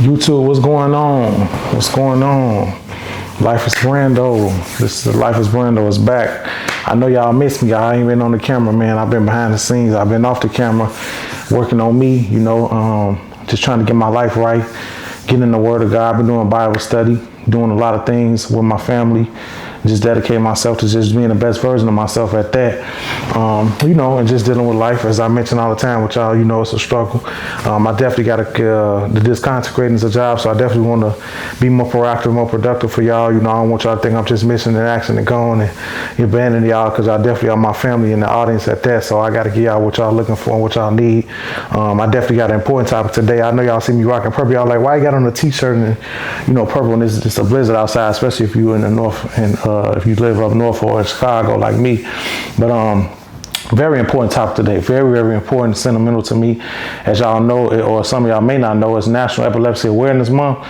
YouTube, what's going on? What's going on? Life is Brando. This is Life is Brando is back. I know y'all miss me. I ain't been on the camera, man. I've been behind the scenes. I've been off the camera, working on me, just trying to get my life right, getting in the Word of God. I've been doing Bible study, doing a lot of things with my family. Just dedicate myself to just being the best version of myself at that. And just dealing with life. As I mention all the time with y'all, it's a struggle. I definitely got to, this content creating is a job, so I definitely want to be more proactive, more productive for y'all. I don't want y'all to think I'm just missing in action and going and abandoning y'all, because y'all definitely are my family and the audience at that, so I got to give y'all what y'all looking for and what y'all need. I definitely got an important topic today. I know y'all see me rocking purple. Y'all like, why you got on a t-shirt and, purple, and it's a blizzard outside, especially if you're in the north and if you live up north or in Chicago like me. But very important topic today. Very, very important, sentimental to me. As y'all know, or some of y'all may not know, it's National Epilepsy Awareness Month.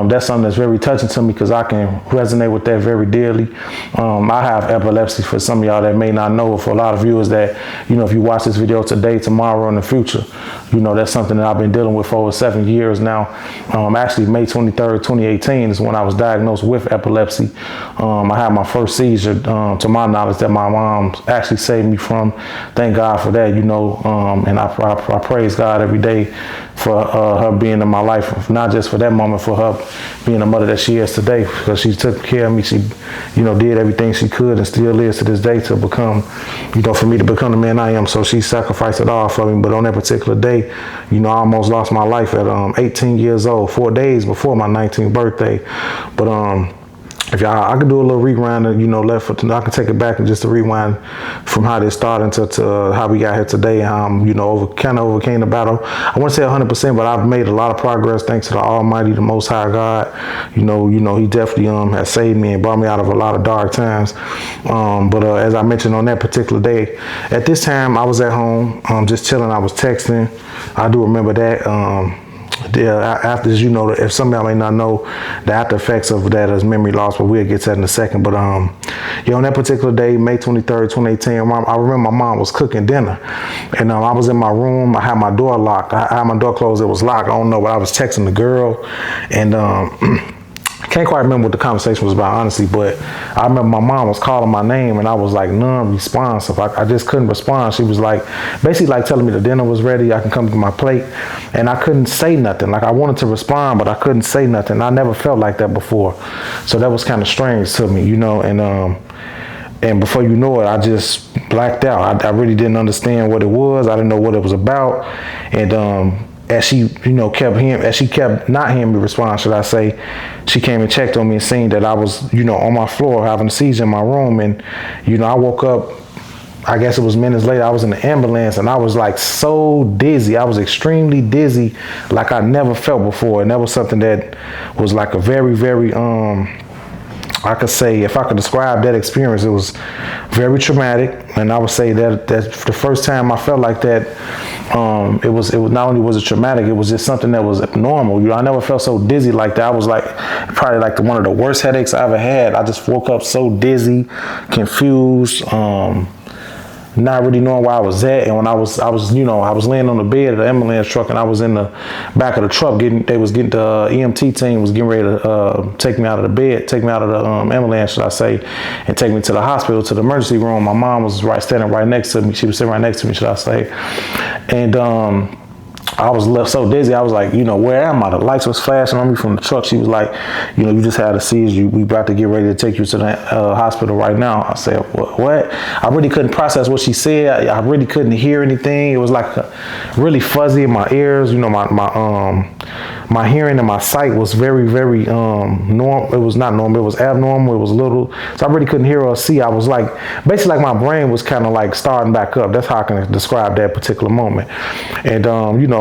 That's something that's very touching to me because I can resonate with that very dearly. I have epilepsy, for some of y'all that may not know. For a lot of viewers that, if you watch this video today, tomorrow, or in the future, that's something that I've been dealing with for over 7 years now. Actually, May 23rd, 2018 is when I was diagnosed with epilepsy. I had my first seizure, to my knowledge, that my mom actually saved me from. Thank God for that, and I praise God every day for her being in my life, not just for that moment, for her being the mother that she is today, because she took care of me. She, did everything she could and still is to this day to become, for me to become the man I am. So she sacrificed it all for me. But on that particular day, I almost lost my life at 18 years old, 4 days before my 19th birthday. But if y'all, I could do a little rewind and, I can take it back and just to rewind from how this started to how we got here today. Kind of overcame the battle. I wouldn't say 100%, but I've made a lot of progress thanks to the Almighty, the Most High God. He definitely has saved me and brought me out of a lot of dark times. But as I mentioned on that particular day, at this time I was at home, just chilling. I was texting. I do remember that. After, if some of y'all may not know, the after effects of that is memory loss, but we'll get to that in a second. But on that particular day, May 23rd, 2018, I remember my mom was cooking dinner, and I was in my room. I had my door locked. I had my door closed. It was locked. I don't know, but I was texting the girl, and I can't quite remember what the conversation was about, honestly, but I remember my mom was calling my name and I was like non-responsive. I just couldn't respond. She was like, basically like telling me the dinner was ready, I can come get my plate. And I couldn't say nothing. Like I wanted to respond, but I couldn't say nothing. I never felt like that before. So that was kind of strange to me, and before you know it, I just blacked out. I really didn't understand what it was. I didn't know what it was about. And as she, kept not hearing me respond, should I say, she came and checked on me and seen that I was, on my floor having a seizure in my room. And, I woke up, I guess it was minutes later, I was in the ambulance and I was like so dizzy. I was extremely dizzy, like I never felt before. And that was something that was like a very, very, I could say, if I could describe that experience, it was very traumatic. And I would say that the first time I felt like that, it was not only was it traumatic, it was just something that was abnormal. I never felt so dizzy like that. I was like probably like one of the worst headaches I ever had. I just woke up so dizzy, confused, not really knowing where I was at. And when I was laying on the bed of the ambulance truck, and I was in the back of the truck the EMT team was getting ready to take me out of the bed, take me out of the ambulance, should I say, and take me to the hospital, to the emergency room. My mom was standing right next to me. She was sitting right next to me, should I say. And I was left so dizzy. I was like, where am I? The lights was flashing on me from the truck. She was like, you just had a seizure. We about to get ready to take you to the hospital right now. I said, what? I really couldn't process what she said. I really couldn't hear anything. It was like really fuzzy in my ears. My hearing and my sight was very, very normal. It was not normal. It was abnormal. It was little. So I really couldn't hear or see. I was like, basically like my brain was kind of like starting back up. That's how I can describe that particular moment. And,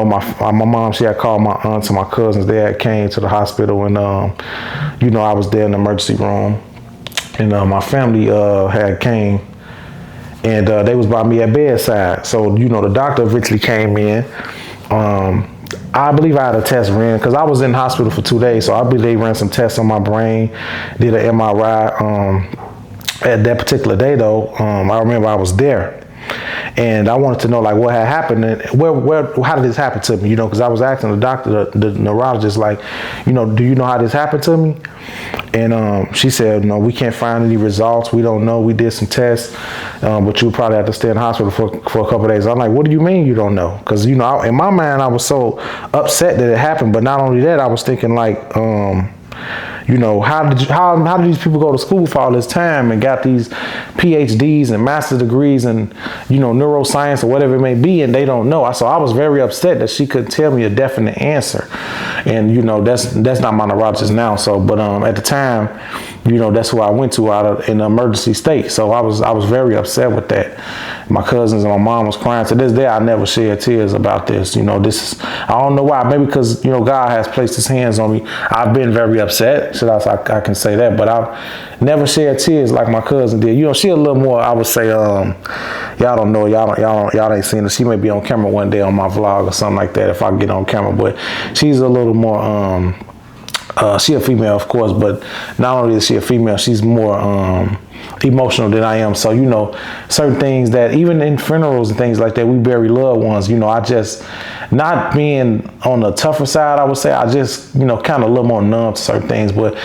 my mom, she had called my aunts and my cousins. They had came to the hospital, and, I was there in the emergency room. And my family had came, and they was by me at bedside. So, the doctor eventually came in. I believe I had a test ran because I was in hospital for 2 days. So I believe they ran some tests on my brain, did an MRI. At that particular day, though, I remember I was there. And I wanted to know like what had happened and how did this happen to me? Because I was asking the doctor, the neurologist, like, do you know how this happened to me? And she said, no, we can't find any results. We don't know. We did some tests, but you probably have to stay in the hospital for a couple of days. I'm like, what do you mean you don't know? Because, in my mind, I was so upset that it happened. But not only that, I was thinking like, how did these people go to school for all this time and got these PhDs and master's degrees and, neuroscience or whatever it may be, and they don't know. So I was very upset that she couldn't tell me a definite answer. And, that's not my neurologist now. So, but at the time, that's who I went to in an emergency state. So I was very upset with that. My cousins and my mom was crying. To this day, I never shed tears about this. I don't know why. Maybe because, God has placed his hands on me. I've been very upset. I can say that, but I've never shed tears like my cousin did. She a little more, I would say, y'all don't know, y'all ain't seen her. She may be on camera one day on my vlog or something like that if I get on camera, but she's a little more, she a female, of course, but not only is she a female, she's more emotional than I am. So, certain things that even in funerals and things like that, we bury loved ones, I just, not being on the tougher side, I would say, I just, kind of a little more numb to certain things. But,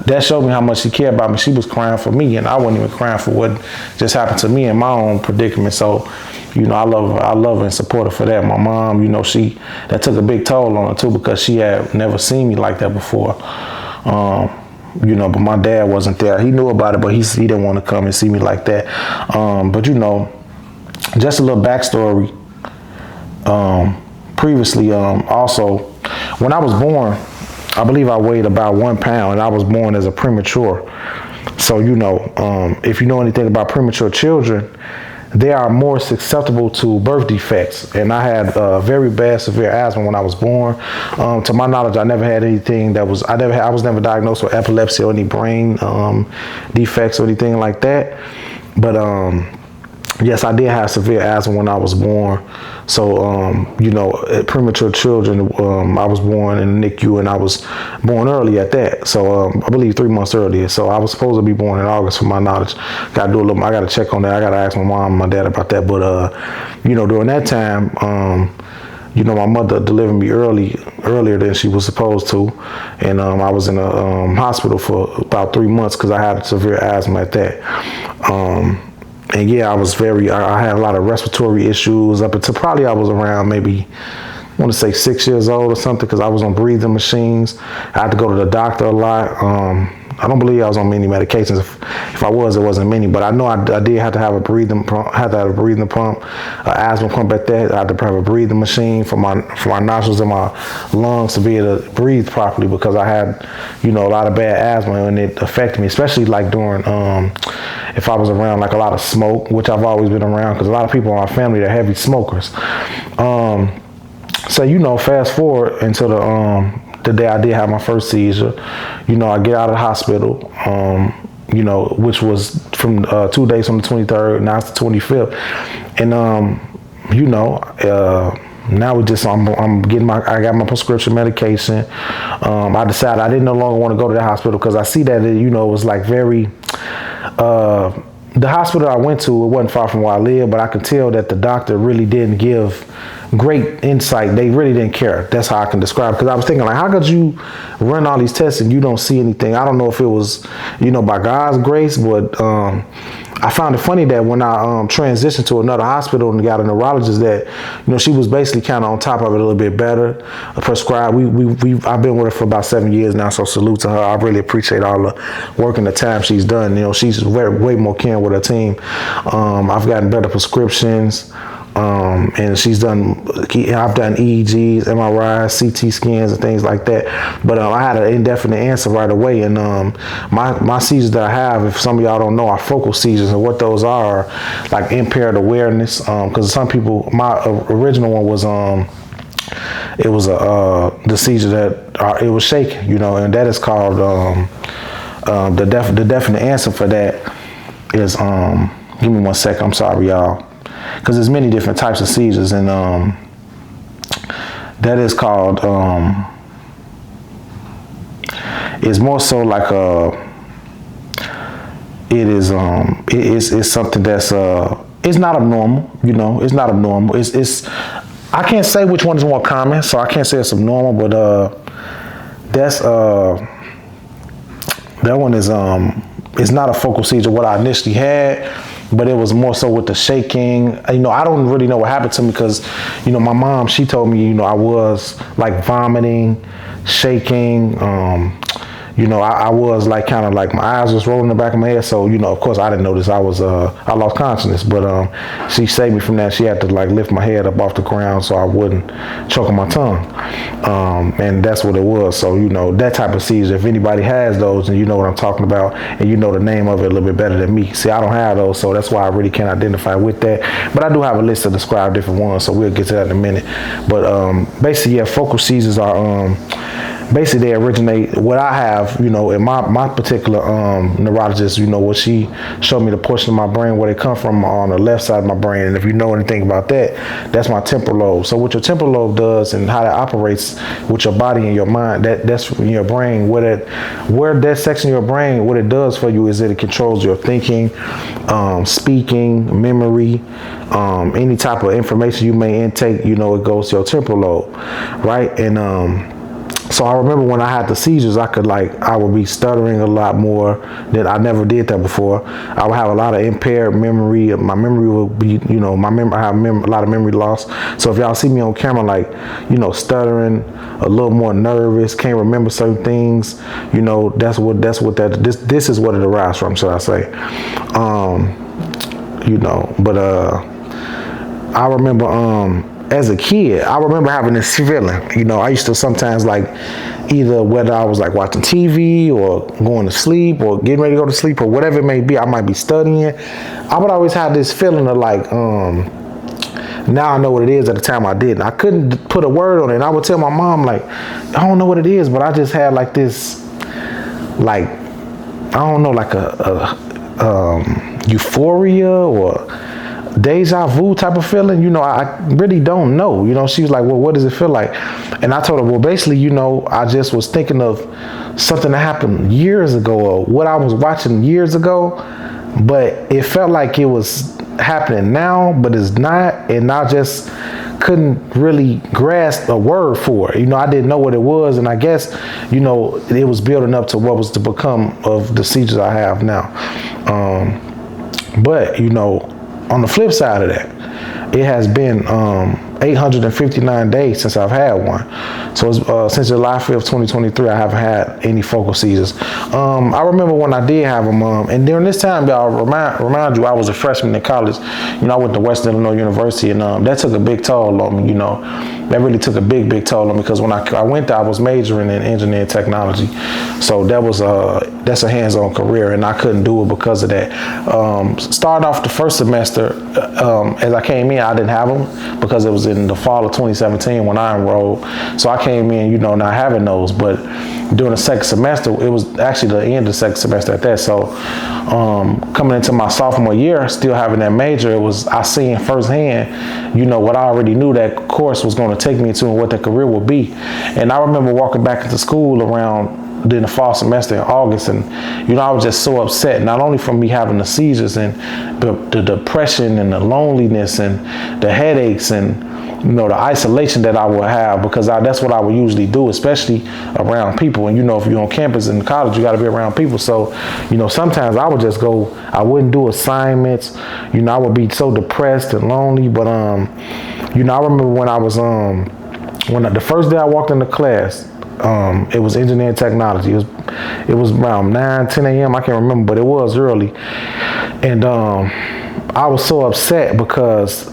that showed me how much she cared about me. She was crying for me, and I wasn't even crying for what just happened to me in my own predicament. So, I love her and support her for that. My mom, that took a big toll on her too, because she had never seen me like that before. But my dad wasn't there. He knew about it, but he didn't want to come and see me like that. But just a little backstory. Previously, also, when I was born, I believe I weighed about 1 pound, and I was born as a premature. So, if you know anything about premature children, they are more susceptible to birth defects. And I had very bad, severe asthma when I was born. To my knowledge, I never had anything I was never diagnosed with epilepsy or any brain defects or anything like that. But yes, I did have severe asthma when I was born. So, premature children, I was born in the NICU, and I was born early at that. So, I believe 3 months earlier. So I was supposed to be born in August, from my knowledge. I got to check on that. I got to ask my mom and my dad about that. But, during that time, my mother delivered me earlier than she was supposed to. And I was in a hospital for about 3 months because I had severe asthma at that. And yeah, I had a lot of respiratory issues up until probably I was around maybe, I want to say 6 years old or something, because I was on breathing machines. I had to go to the doctor a lot. I don't believe I was on many medications. If I was, it wasn't many, but I know I did have to have a breathing pump, an asthma pump at that. I had to have a breathing machine for my nostrils and my lungs to be able to breathe properly, because I had, a lot of bad asthma, and it affected me, especially like during, if I was around like a lot of smoke, which I've always been around, because a lot of people in my family, they're heavy smokers. So, fast forward until the day I did have my first seizure. I get out of the hospital, which was from 2 days from the 23rd, now it's the 25th. And, now I got my prescription medication. I decided I didn't no longer want to go to the hospital, because I see that it was like very, the hospital I went to, it wasn't far from where I live, but I could tell that the doctor really didn't give great insight. They really didn't care. That's how I can describe it. Because I was thinking, like, how could you run all these tests and you don't see anything? I don't know if it was, by God's grace, but I found it funny that when I transitioned to another hospital and got a neurologist, that she was basically kind of on top of it a little bit better, prescribed. I've been with her for about 7 years now, so salute to her. I really appreciate all the work and the time she's done. She's way more caring with her team. I've gotten better prescriptions. And I've done EEGs, MRIs, CT scans, and things like that. But I had an indefinite answer right away. And my seizures that I have, if some of y'all don't know, are focal seizures. And what those are like impaired awareness. Because some people, my original one was it was the seizure that it was shaking, and that is called the definite answer for that is give me 1 second. I'm sorry, y'all. Because there's many different types of seizures, and that is called, it's more so like it's something that's it's not abnormal, you know, it's not abnormal. It's I can't say which one is more common, so I can't say it's abnormal, but that's that one is it's not a focal seizure what I initially had, but it was more so with the shaking. You know, I don't really know what happened to me because, you know, my mom, she told me, you know, I was like vomiting, shaking, you know, I was like kind of like my eyes was rolling in the back of my head. So, you know, of course I didn't notice I lost consciousness, but she saved me from that. She had to like lift my head up off the ground so I wouldn't choke on my tongue. And that's what it was. So, you know, that type of seizure, if anybody has those and you know what I'm talking about and you know the name of it a little bit better than me. See, I don't have those, so that's why I really can't identify with that. But I do have a list to describe different ones, so we'll get to that in a minute. But basically, yeah, focal seizures are basically they originate what I have, you know, in my particular neurologist, you know, what she showed me the portion of my brain where they come from on the left side of my brain. And if you know anything about that, that's my temporal lobe. So what your temporal lobe does and how that operates with your body and your mind, that's in your brain. Where that section of your brain, what it does for you is that it controls your thinking, speaking, memory, any type of information you may intake, you know, it goes to your temporal lobe, right? And so I remember when I had the seizures, I would be stuttering a lot more than I never did that before. I would have a lot of impaired memory. My memory would be, you know, I have a lot of memory loss. So if y'all see me on camera, like, you know, stuttering, a little more nervous, can't remember certain things, you know, this is what it arises from, should I say. You know, but I remember as a kid, I remember having this feeling, you know, I used to sometimes like either whether I was like watching TV or going to sleep or getting ready to go to sleep or whatever it may be, I might be studying. I would always have this feeling of like, now I know what it is. At the time I didn't. I couldn't put a word on it. And I would tell my mom like, I don't know what it is, but I just had like this, like, I don't know, like a euphoria or deja vu type of feeling, you know, I really don't know. You know, she was like, well, what does it feel like? And I told her, well, basically, you know, I just was thinking of something that happened years ago or what I was watching years ago, but it felt like it was happening now, but it's not. And I just couldn't really grasp a word for it. You know, I didn't know what it was. And I guess, you know, it was building up to what was to become of the seizures I have now. But, you know, on the flip side of that, it has been 859 days since I've had one. So since July 5th, 2023, I haven't had any focal seizures. I remember when I did have them, and during this time, y'all, remind you, I was a freshman in college. You know, I went to Western Illinois University, and that took a big toll on me, you know. That really took a big toll on me because when I went there, I was majoring in engineering technology. So that's a hands-on career, and I couldn't do it because of that. Started off the first semester, as I came in, I didn't have them because it was in the fall of 2017 when I enrolled. So I came in, you know, not having those, but during the second semester, it was actually the end of the second semester at that. So coming into my sophomore year, still having that major, I seen firsthand, you know, what I already knew that course was going to take me to and what that career would be. And I remember walking back into school around during the fall semester in August, and you know, I was just so upset, not only from me having the seizures and the depression and the loneliness and the headaches and, you know, the isolation that I would have, because that's what I would usually do, especially around people. And you know, if you're on campus in college, you got to be around people. So, you know, sometimes I would just go, I wouldn't do assignments. You know, I would be so depressed and lonely. But you know, I remember when I was the first day I walked into class, it was engineering technology. It was around 10 a.m. I can't remember, but it was early. And I was so upset because,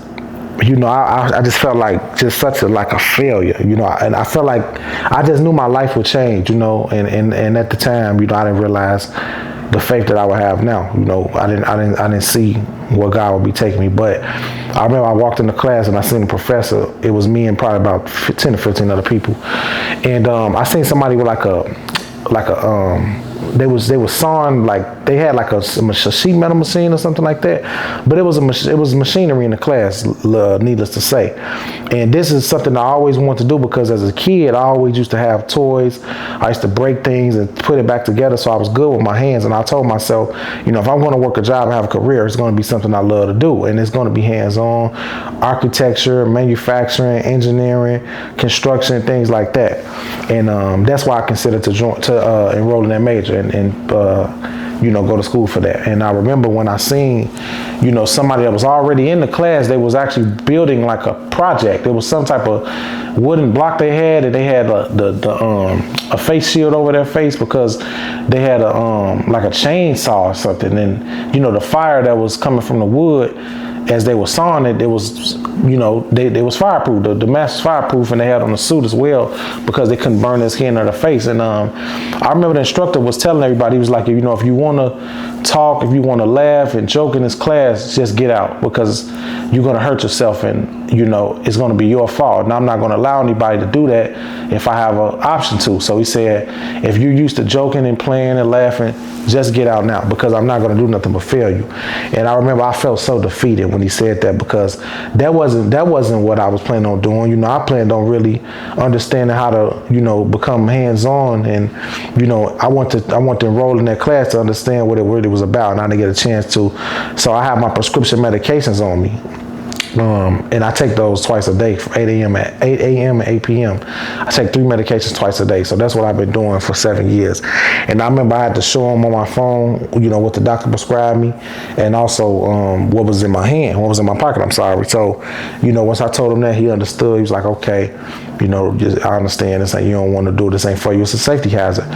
you know, I just felt like just such a failure, you know, and I felt like I just knew my life would change, you know, and at the time, you know, I didn't realize the faith that I would have now. You know, I didn't see where God would be taking me. But I remember I walked into class and I seen the professor. It was me and probably about 10 or 15 other people. And I seen somebody with like a like a they was sawing, like they had like a sheet metal machine or something like that, but it was machinery in the class, needless to say. And this is something I always wanted to do, because as a kid I always used to have toys. I used to break things and put it back together, so I was good with my hands. And I told myself, you know, if I'm going to work a job and have a career, it's going to be something I love to do, and it's going to be hands-on, architecture, manufacturing, engineering, construction, things like that. And that's why I considered to enroll in that major and you know, go to school for that. And I remember when I seen, you know, somebody that was already in the class, they was actually building like a project. It was some type of wooden block they had, and they had a face shield over their face because they had like a chainsaw or something. And you know, the fire that was coming from the wood as they were sawing it, it was, you know, they was fireproof. The mask was fireproof, and they had on a suit as well because they couldn't burn their skin or their face. And I remember the instructor was telling everybody, he was like, you know, if you want to talk, if you want to laugh and joke in this class, just get out, because you're going to hurt yourself, and you know, it's going to be your fault. And I'm not going to allow anybody to do that if I have an option to. So he said, if you're used to joking and playing and laughing, just get out now, because I'm not going to do nothing but fail you. And I remember I felt so defeated when he said that, because that wasn't what I was planning on doing. You know, I planned on really understanding how to, you know, become hands-on. And you know, I want to enroll in that class to understand what it really was about, and I didn't get a chance to. So I have my prescription medications on me. And I take those twice a day, from 8 a.m. and 8 p.m. I take 3 medications twice a day. So that's what I've been doing for 7 years. And I remember I had to show him on my phone, you know, what the doctor prescribed me, and also what was in my hand, what was in my pocket, I'm sorry. So, you know, once I told him that, he understood. He was like, okay, you know, I understand this, you don't want to do this, ain't for you, it's a safety hazard.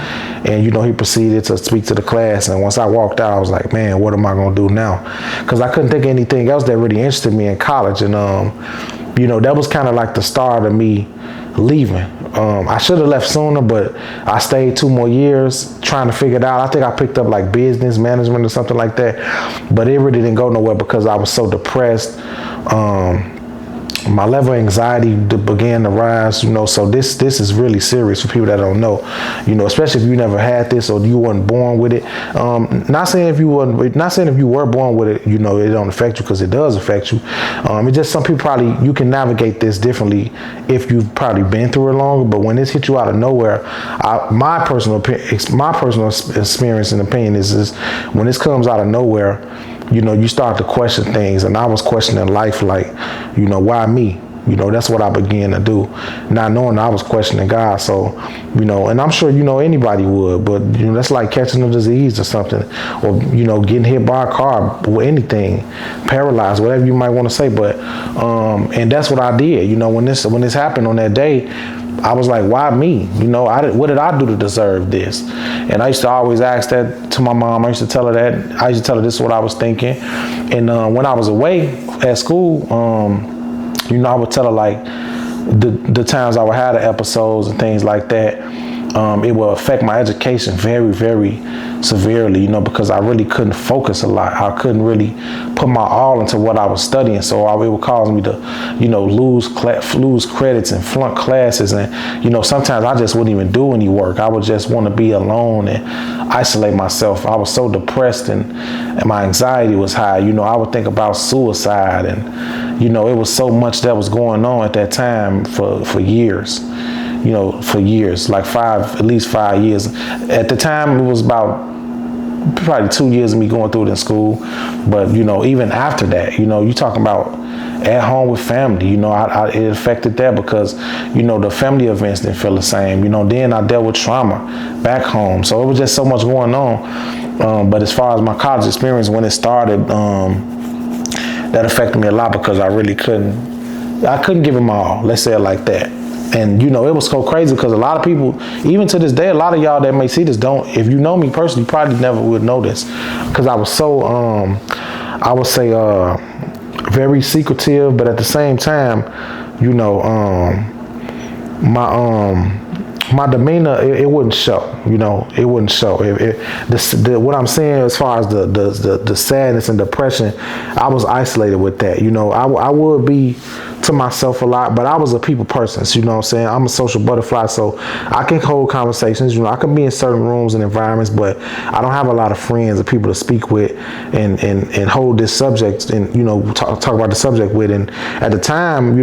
And, you know, he proceeded to speak to the class. And once I walked out, I was like, man, what am I going to do now? Because I couldn't think of anything else that really interested me in college. And, you know, that was kind of like the start of me leaving. I should have left sooner, but I stayed 2 more years trying to figure it out. I think I picked up like business management or something like that, but it really didn't go nowhere because I was so depressed. My level of anxiety began to rise, you know, so this is really serious for people that don't know, you know, especially if you never had this or you weren't born with it. Not saying if you were born with it, you know, it don't affect you, because it does affect you. It's just some people you can navigate this differently if you've probably been through it longer. But when it's hit you out of nowhere, my personal experience and opinion is when this comes out of nowhere, you know, you start to question things. And I was questioning life, like, you know, why me? You know, that's what I began to do, not knowing I was questioning God. So, you know, and I'm sure, you know, anybody would, but, you know, that's like catching a disease or something, or, you know, getting hit by a car or anything, paralyzed, whatever you might want to say. But, and that's what I did. You know, when this happened on that day, I was like, why me? You know, what did I do to deserve this? And I used to always ask that to my mom. I used to tell her that. I used to tell her this is what I was thinking. And when I was away at school, you know, I would tell her like the times I would have the episodes and things like that. It will affect my education very, very severely, you know, because I really couldn't focus a lot. I couldn't really put my all into what I was studying. So it would cause me to, you know, lose credits and flunk classes. And, you know, sometimes I just wouldn't even do any work. I would just want to be alone and isolate myself. I was so depressed and my anxiety was high. You know, I would think about suicide, and, you know, it was so much that was going on at that time for years. You know, for years, like at least 5 years. At the time, it was about probably 2 years of me going through it in school. But, you know, even after that, you know, you talking about at home with family, you know, it affected that because, you know, the family events didn't feel the same. You know, then I dealt with trauma back home. So it was just so much going on. But as far as my college experience, when it started, that affected me a lot because I really couldn't give it my all. Let's say it like that. And, you know, it was so crazy because a lot of people, even to this day, a lot of y'all that may see this if you know me personally, you probably never would know this, because I was so, I would say, very secretive, but at the same time, you know, my demeanor, it wouldn't show, it wouldn't show. What I'm saying as far as the sadness and depression, I was isolated with that. I would be to myself a lot, but I was a people person. So, you know what I'm saying? I'm a social butterfly, so I can hold conversations. I can be in certain rooms and environments, but I don't have a lot of friends or people to speak with and hold this subject and, talk about the subject with. And at the time,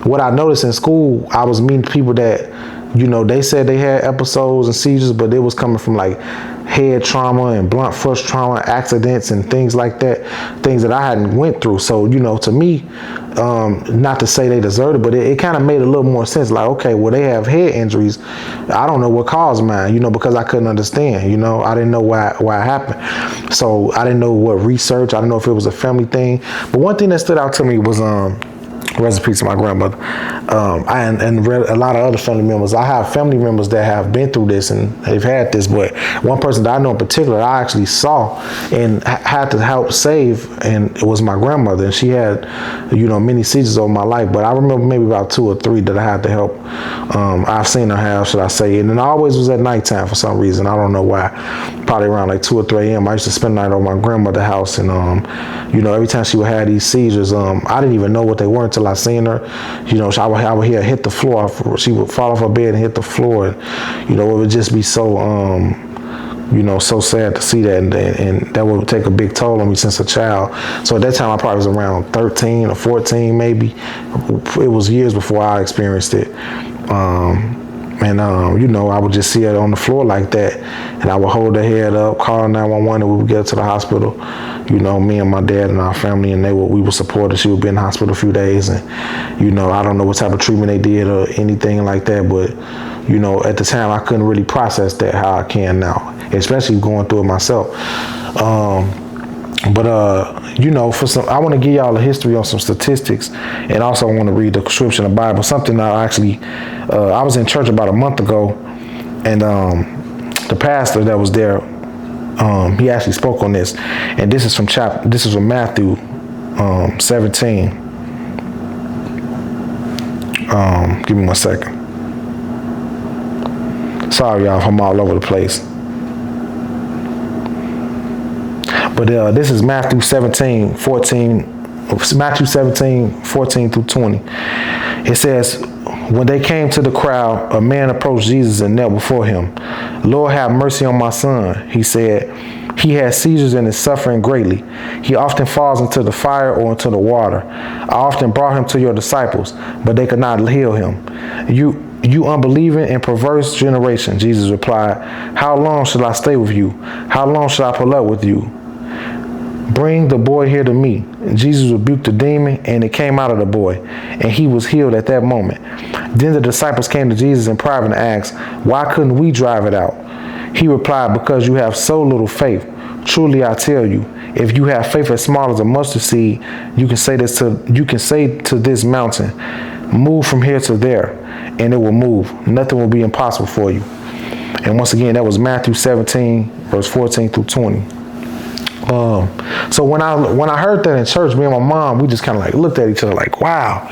what I noticed in school, I was meeting people that, they said they had episodes and seizures, but it was coming from like head trauma and blunt force trauma, accidents and things like that, things that I hadn't went through. So, to me, not to say they deserved it, but it kind of made a little more sense. Like, okay, well, they have head injuries. I don't know what caused mine, because I couldn't understand, I didn't know why it happened. So I didn't know what research, I didn't know if it was a family thing. But one thing that stood out to me was, rest in peace to my grandmother. And a lot of other family members. I have family members that have been through this and they've had this, but one person that I know in particular I actually saw and had to help save, and it was my grandmother, and she had, many seizures over my life, but I remember maybe about 2 or 3 that I had to help. I've seen her have, should I say, and it always was at nighttime for some reason. I don't know why. Probably around like 2 or 3 a.m. I used to spend the night over my grandmother's house, and every time she would have these seizures, I didn't even know what they were until I seen her. I would hear her hit the floor. She would fall off her bed and hit the floor, and it would just be so so sad to see that, and that would take a big toll on me since a child. So at that time I probably was around 13 or 14 maybe. It was years before I experienced it. I would just see her on the floor like that, and I would hold her head up, call 911, and we would get her to the hospital. Me and my dad and our family, and we would support her. She would be in the hospital a few days, and I don't know what type of treatment they did or anything like that, but at the time I couldn't really process that how I can now, especially going through it myself. I want to give y'all a history on some statistics, and also I want to read the scripture in the Bible. Something I was in church about a month ago, and the pastor that was there, he actually spoke on this, and this is from Matthew 17. Give me 1 second. Sorry, y'all, I'm all over the place. But this is Matthew 17, 14 through 20. It says, when they came to the crowd, a man approached Jesus and knelt before him. Lord, have mercy on my son, he said. He has seizures and is suffering greatly. He often falls into the fire or into the water. I often brought him to your disciples, but they could not heal him. You unbelieving and perverse generation, Jesus replied. How long shall I stay with you? How long shall I put up with you? Bring the boy here to me. Jesus rebuked the demon, and it came out of the boy, and he was healed at that moment. Then the disciples came to Jesus in private and asked, why couldn't we drive it out? He replied, because you have so little faith. Truly I tell you, if you have faith as small as a mustard seed, you can say to this mountain, move from here to there, and it will move. Nothing will be impossible for you. And once again, that was Matthew 17, verse 14 through 20. So when I heard that in church, me and my mom, we just kind of like looked at each other like, wow,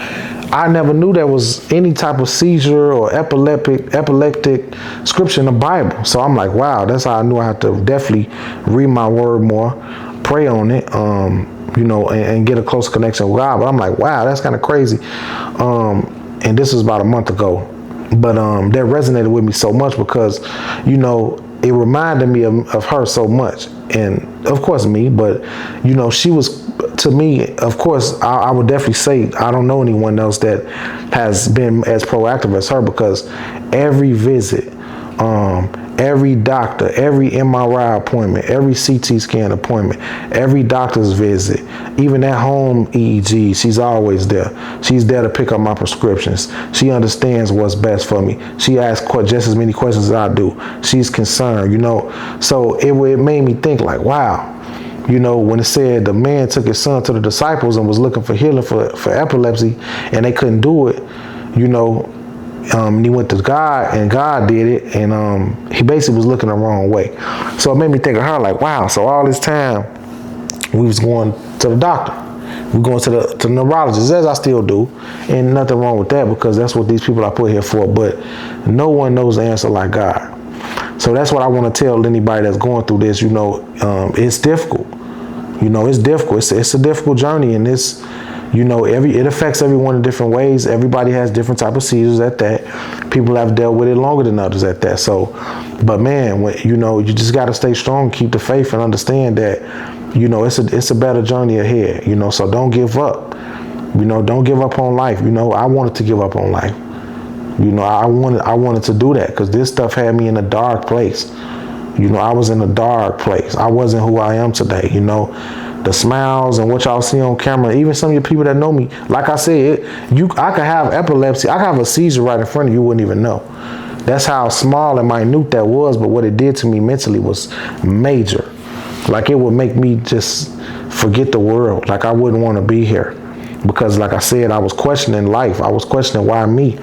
I never knew there was any type of seizure or epileptic scripture in the Bible. So I'm like, wow, that's how I knew I had to definitely read my word more, pray on it, and get a close connection with God. But I'm like, wow, that's kind of crazy. And this was about a month ago. But that resonated with me so much because, it reminded me of her so much. And of course me, but she was, to me, of course, I would definitely say I don't know anyone else that has been as proactive as her, because every visit, every doctor, every MRI appointment, every CT scan appointment, every doctor's visit, even at home EEG, she's always there. She's there to pick up my prescriptions. She understands what's best for me. She asks just as many questions as I do. She's concerned, So it made me think like, wow, when it said the man took his son to the disciples and was looking for healing for epilepsy, and they couldn't do it, and he went to God, and God did it, and he basically was looking the wrong way. So it made me think of her like, wow, so all this time we was going to the doctor. We're going to neurologists, as I still do, and nothing wrong with that because that's what these people are put here for. But no one knows the answer like God. So that's what I want to tell anybody that's going through this. It's difficult. It's difficult. It's a difficult journey, and it's, it affects everyone in different ways. Everybody has different type of seizures at that. People have dealt with it longer than others at that. So, but man, you just got to stay strong, keep the faith, and understand that, it's a better journey ahead. So don't give up. Don't give up on life. I wanted to give up on life. I wanted to do that because this stuff had me in a dark place. I was in a dark place. I wasn't who I am today. The smiles and what y'all see on camera, even some of your people that know me, like I said, I could have epilepsy. I could have a seizure right in front of you, wouldn't even know. That's how small and minute that was, but what it did to me mentally was major. Like it would make me just forget the world. Like I wouldn't want to be here. Because like I said, I was questioning life. I was questioning why me.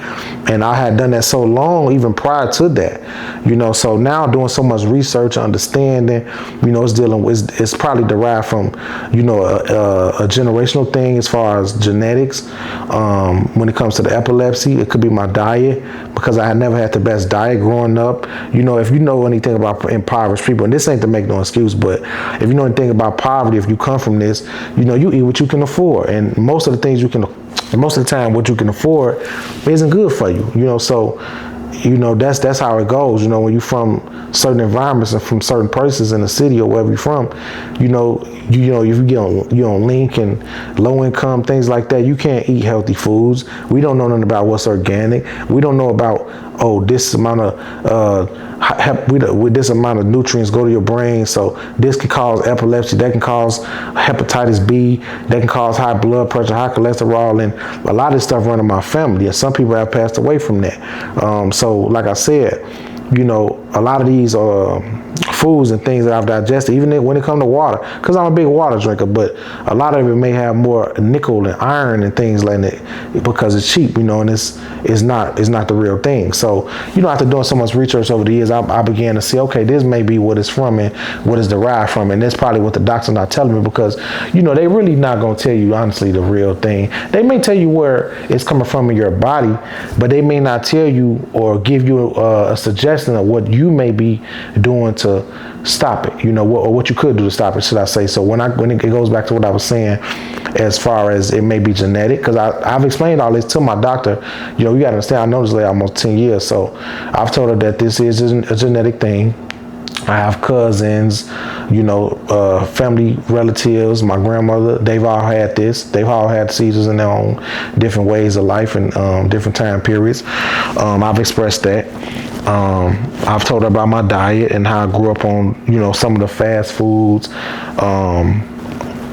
And I had done that so long, even prior to that. So now doing so much research, understanding, it's probably derived from, a generational thing as far as genetics. When it comes to the epilepsy, it could be my diet because I had never had the best diet growing up. If you know anything about impoverished people, and this ain't to make no excuse, but if you know anything about poverty, if you come from this, you eat what you can afford. And most of the things most of the time what you can afford isn't good for you, so that's how it goes. When you from certain environments and from certain places in the city or wherever you're from, if you get on link and low income, things like that, you can't eat healthy foods. We don't know nothing about what's organic. We don't know about this amount of with this amount of nutrients go to your brain, so this can cause epilepsy, that can cause hepatitis B, that can cause high blood pressure, high cholesterol, and a lot of this stuff run in my family, and some people have passed away from that. So like I said, a lot of these foods and things that I've digested, even when it comes to water, because I'm a big water drinker, but a lot of it may have more nickel and iron and things like that because it's cheap, and it's not the real thing. So, after doing so much research over the years, I began to see, okay, this may be what it's from and what it's derived from, and that's probably what the doctor's not telling me because, they really not going to tell you, honestly, the real thing. They may tell you where it's coming from in your body, but they may not tell you or give you a suggestion of what you may be doing to stop it, or what you could do to stop it, should I say. So when it goes back to what I was saying, as far as it may be genetic, because I've explained all this to my doctor. You got to understand, I know this lady almost 10 years, so I've told her that this is a genetic thing. I have cousins, family relatives, my grandmother, they've all had this. They've all had seizures in their own different ways of life and different time periods. I've expressed that. I've told her about my diet and how I grew up on, some of the fast foods,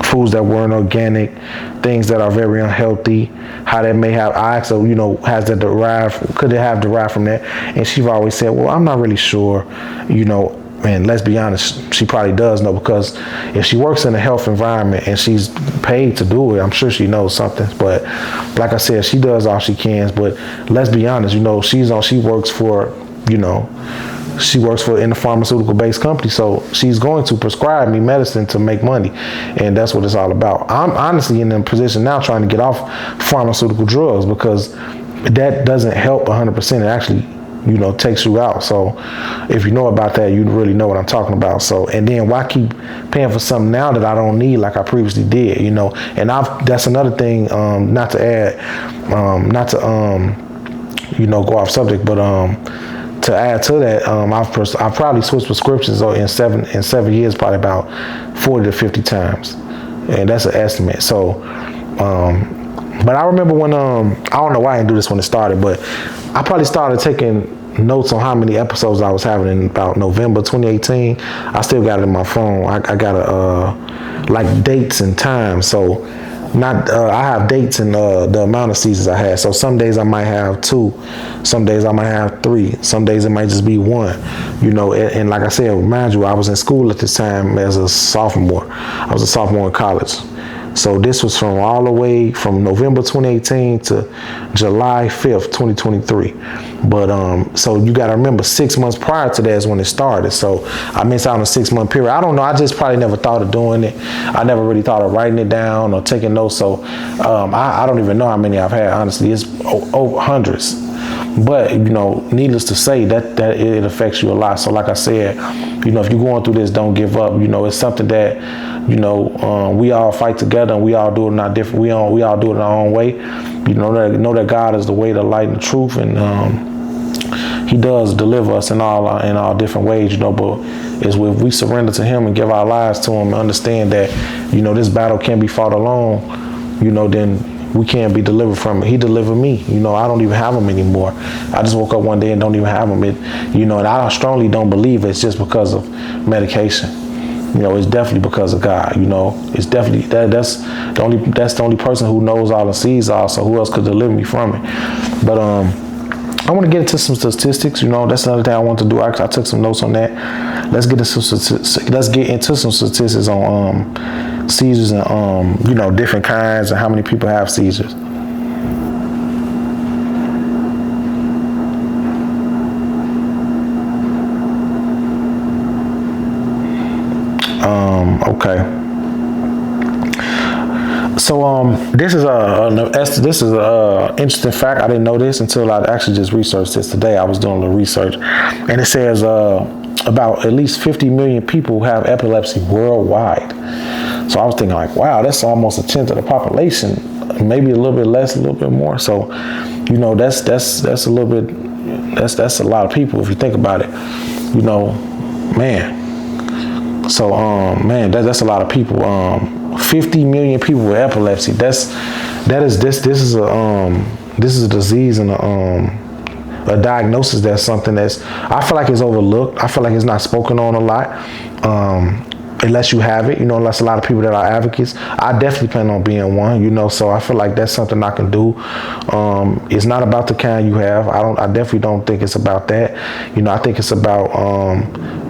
foods that weren't organic, things that are very unhealthy, how that may have, I asked her, could it have derived from that? And she's always said, well, I'm not really sure, and let's be honest, she probably does know, because if she works in a health environment and she's paid to do it, I'm sure she knows something. But like I said, she does all she can. But let's be honest, she works for, in a pharmaceutical based company. So she's going to prescribe me medicine to make money. And that's what it's all about. I'm honestly in a position now trying to get off pharmaceutical drugs because that doesn't help 100%. It actually takes you out. So if you know about that, you really know what I'm talking about. So, and then why keep paying for something now that I don't need like I previously did, and that's another thing, not to go off subject, but to add to that, I've probably switched prescriptions in seven years, probably about 40 to 50 times. And that's an estimate. So, but I remember when, I don't know why I didn't do this when it started, but I probably started taking notes on how many episodes I was having in about November 2018. I still got it in my phone. I got like dates and times. So I have dates and the amount of seizures I had. So some days I might have 2, some days I might have 3, some days it might just be 1. And like I said, mind you, I was in school at this time as a sophomore. I was a sophomore in college. So this was from all the way from November 2018 to July 5th, 2023. But so you got to remember 6 months prior to that is when it started. So I missed out on a 6 month period. I don't know. I just probably never thought of doing it. I never really thought of writing it down or taking notes. So I don't even know how many I've had. Honestly, it's over hundreds. But, you know, needless to say, that it affects you a lot. So like I said, you know, if you're going through this, don't give up. You know, it's something that, you know, we all fight together, and we all do it in our different, we all do it in our own way. You know that God is the way, the light, and the truth, and he does deliver us in all different ways, you know, but it's if we surrender to him and give our lives to him and understand that, you know, this battle can't be fought alone, you know, then we can't be delivered from it. He delivered me. You know, I don't even have them anymore. I just woke up one day and don't even have them. You know, and I strongly don't believe it's just because of medication. You know, it's definitely because of God. You know, it's definitely that's the only person who knows all and sees all. So who else could deliver me from it? But I want to get into some statistics. You know, that's another thing I want to do. I took some notes on that. Let's get into some statistics on seizures and you know, different kinds and how many people have seizures. Okay. So this is a interesting fact. I didn't know this until I actually just researched this today. I was doing a little research, and it says about at least 50 million people have epilepsy worldwide. So I was thinking like, wow, that's almost a tenth of the population, maybe a little bit less, a little bit more. So, you know, that's a little bit, that's a lot of people if you think about it, you know, man. So, man, that's a lot of people. 50 million people with epilepsy. This is a disease and a diagnosis that's something that's, I feel like it's overlooked. I feel like it's not spoken on a lot. Unless you have it, you know, unless a lot of people that are advocates. I definitely plan on being one, you know, so I feel like that's something I can do. It's not about the kind you have. I definitely don't think it's about that. You know, I think it's about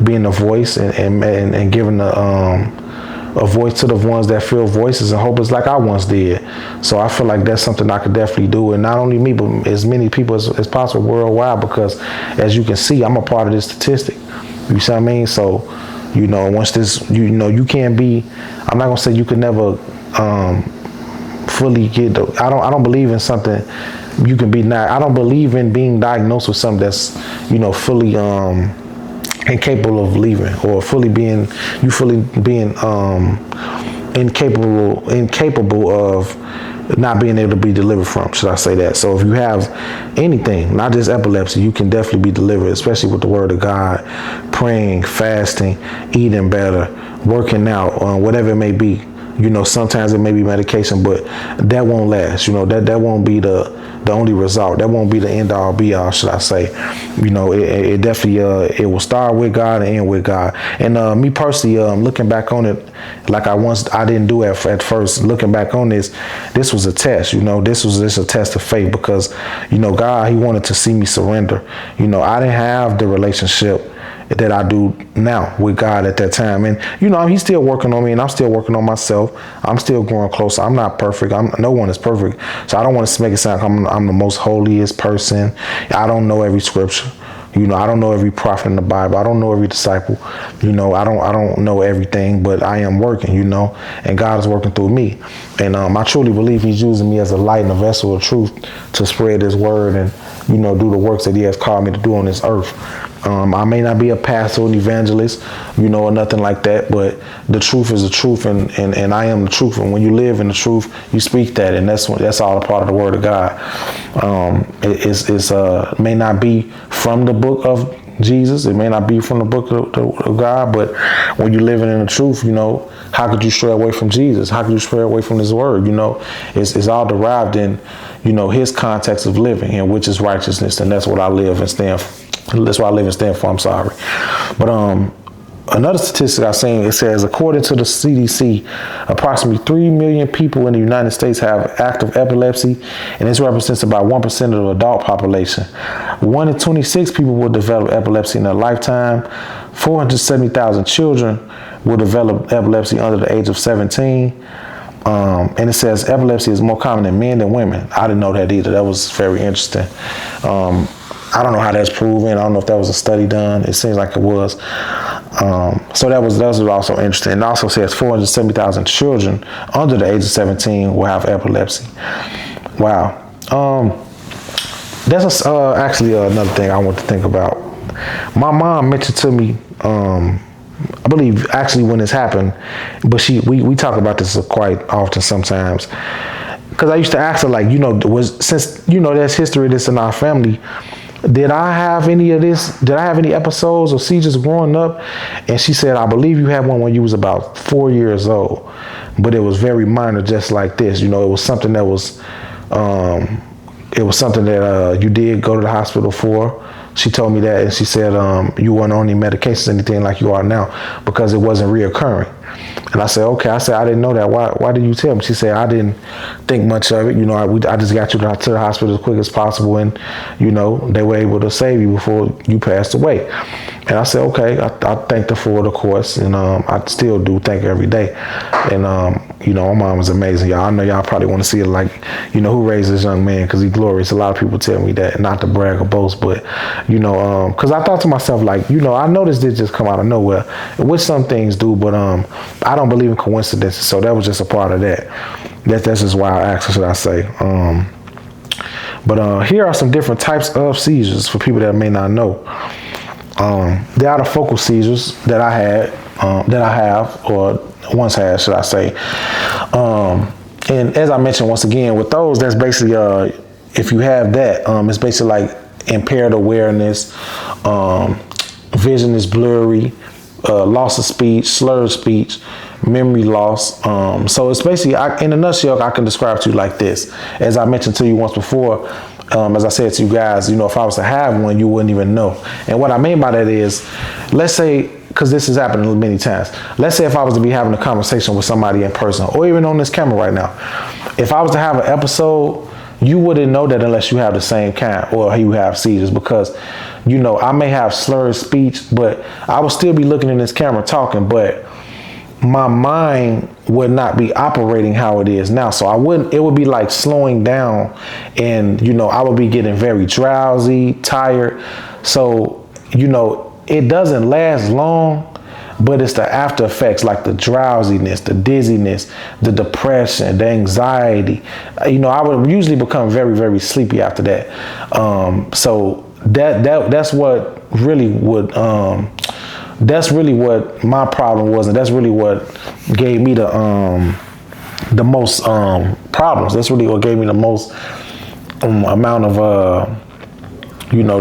being a voice and giving a voice to the ones that feel voices and hopeless like I once did. So I feel like that's something I could definitely do. And not only me, but as many people as possible worldwide, because as you can see, I'm a part of this statistic. You see what I mean? So, you know, once this, you know, you can't be, I'm not gonna say you could never fully get, I don't believe in something you can be not, I don't believe in being diagnosed with something that's, you know, fully incapable of leaving, or fully being incapable of not being able to be delivered from, should I say that. So if you have anything, not just epilepsy, you can definitely be delivered, especially with the word of God, praying, fasting, eating better, working out, whatever it may be. You know, sometimes it may be medication, but that won't last. You know, that won't be the only result. That won't be the end all be all, should I say. You know, it definitely, it will start with God and end with God. And me personally, looking back on it, like I didn't do at first, looking back on this was a test. You know, this was just a test of faith, because, you know, God, he wanted to see me surrender. You know, I didn't have the relationship that I do now with God at that time. And, you know, he's still working on me, and I'm still working on myself. I'm still growing closer. I'm not perfect. No one is perfect. So I don't want to make it sound like I'm the most holiest person. I don't know every scripture. You know, I don't know every prophet in the Bible. I don't know every disciple. You know, I don't know everything, but I am working, you know, and God is working through me. And I truly believe he's using me as a light and a vessel of truth to spread his word and, you know, do the works that he has called me to do on this earth. I may not be a pastor or an evangelist, you know, or nothing like that, but the truth is the truth, and I am the truth. And when you live in the truth, you speak that, and that's all a part of the word of God. It may not be from the book of Jesus, it may not be from the book of God, but when you're living in the truth, you know, how could you stray away from Jesus? How could you stray away from his word? You know, it's all derived in, you know, his context of living, and which is righteousness, and that's what I live and stand for. That's what I live and stand for. I'm sorry. But another statistic I've seen, it says, according to the CDC, approximately 3 million people in the United States have active epilepsy, and this represents about 1% of the adult population. 1 in 26 people will develop epilepsy in their lifetime. 470,000 children will develop epilepsy under the age of 17. And it says epilepsy is more common in men than women. I didn't know that either. That was very interesting. I don't know how that's proven. I don't know if that was a study done. It seems like it was. So that was also interesting. It also says 470,000 children under the age of 17 will have epilepsy. Wow. That's actually another thing I want to think about. My mom mentioned to me, I believe actually when this happened, but we talk about this quite often sometimes. Because I used to ask her, like, since there's history of this in our family, did I have any of this? Did I have any episodes or seizures growing up? And she said, I believe you had one when you was about 4 years old, but it was very minor, just like this. It was something that was, you did go to the hospital for. She told me that, and she said you weren't on any medications, anything like you are now, because it wasn't reoccurring. And I said, okay. I said, I didn't know that. Why did you tell me? She said, I didn't think much of it. I just got you to the hospital as quick as possible, and they were able to save you before you passed away. And I said, okay. I thanked her for it, of course, and I still do thank her every day. And my mom was amazing, y'all. I know y'all probably want to see it, like, who raised this young man, because he's glorious. A lot of people tell me that, not to brag or boast, but because I thought to myself, like, I know this did just come out of nowhere, which some things do, but I don't believe in coincidences, so that was just a part of that. That's just why I asked, should I say. But here are some different types of seizures for people that may not know. There are the focal seizures that I have, or once had, should I say. And as I mentioned, once again, with those, that's basically, if you have that, it's basically like impaired awareness, vision is blurry, loss of speech, slurred speech, memory loss. So it's basically, in a nutshell, I can describe to you like this. As I mentioned to you once before, as I said to you guys, if I was to have one, you wouldn't even know. And what I mean by that is, let's say, because this has happened many times. Let's say if I was to be having a conversation with somebody in person, or even on this camera right now, if I was to have an episode, you wouldn't know that unless you have the same kind, or you have seizures, because I may have slurred speech, but I would still be looking in this camera talking, but my mind would not be operating how it is now. So it would be like slowing down, and I would be getting very drowsy, tired. So it doesn't last long, but it's the after effects, like the drowsiness, the dizziness, the depression, the anxiety. I would usually become very, very sleepy after that. So that's what really would, that's really what my problem was, and that's really what gave me the most problems. That's really what gave me the most amount of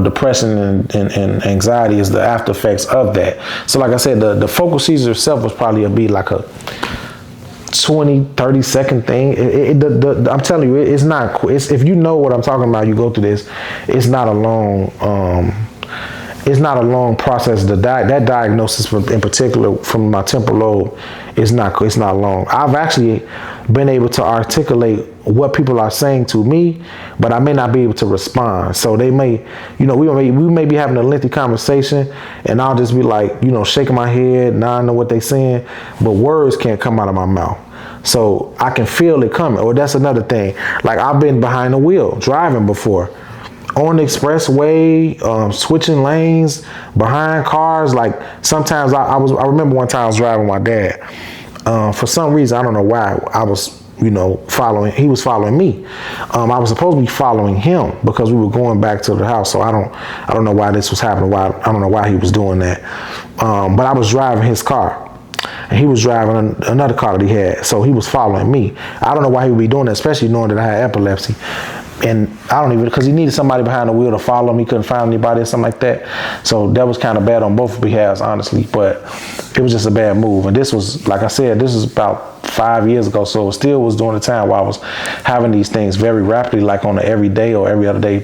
depression and anxiety, is the after effects of that. So like I said, the focal seizure itself was probably be like a 20-30 second thing. I'm telling you, it's not. If you know what I'm talking about, you go through this. It's not a long. It's not a long process. That diagnosis, in particular, from my temporal lobe, it's not long. I've actually been able to articulate what people are saying to me, but I may not be able to respond. So they may, we may be having a lengthy conversation, and I'll just be like, shaking my head. Now I know what they're saying, but words can't come out of my mouth. So I can feel it coming. Or that's another thing. Like, I've been behind the wheel driving before, on the expressway, switching lanes, behind cars. Like, sometimes I remember one time I was driving my dad. For some reason, I don't know why, I was, he was following me. I was supposed to be following him because we were going back to the house. So I don't know why this was happening. I don't know why he was doing that. But I was driving his car, and he was driving another car that he had. So he was following me. I don't know why he would be doing that, especially knowing that I had epilepsy. And I don't even, because he needed somebody behind the wheel to follow him. He couldn't find anybody or something like that. So that was kind of bad on both behalves, honestly. But it was just a bad move. And this was, like I said, this was about 5 years ago. So it still was during the time where I was having these things very rapidly, like on an every day or every other day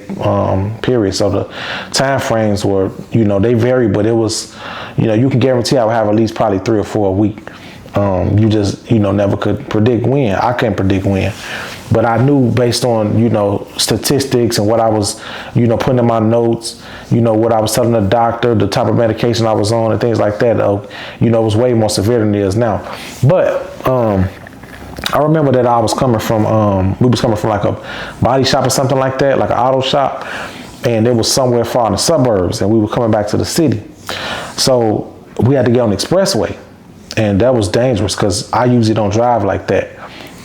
period. So the time frames were, they vary, but it was, you can guarantee I would have at least probably 3 or 4 a week. You just, never could predict when. I couldn't predict when. But I knew based on, statistics and what I was, putting in my notes, what I was telling the doctor, the type of medication I was on and things like that, it was way more severe than it is now. But I remember that I was coming from, we was coming from like a body shop or something like that, like an auto shop. And it was somewhere far in the suburbs, and we were coming back to the city. So we had to get on the expressway, and that was dangerous because I usually don't drive like that.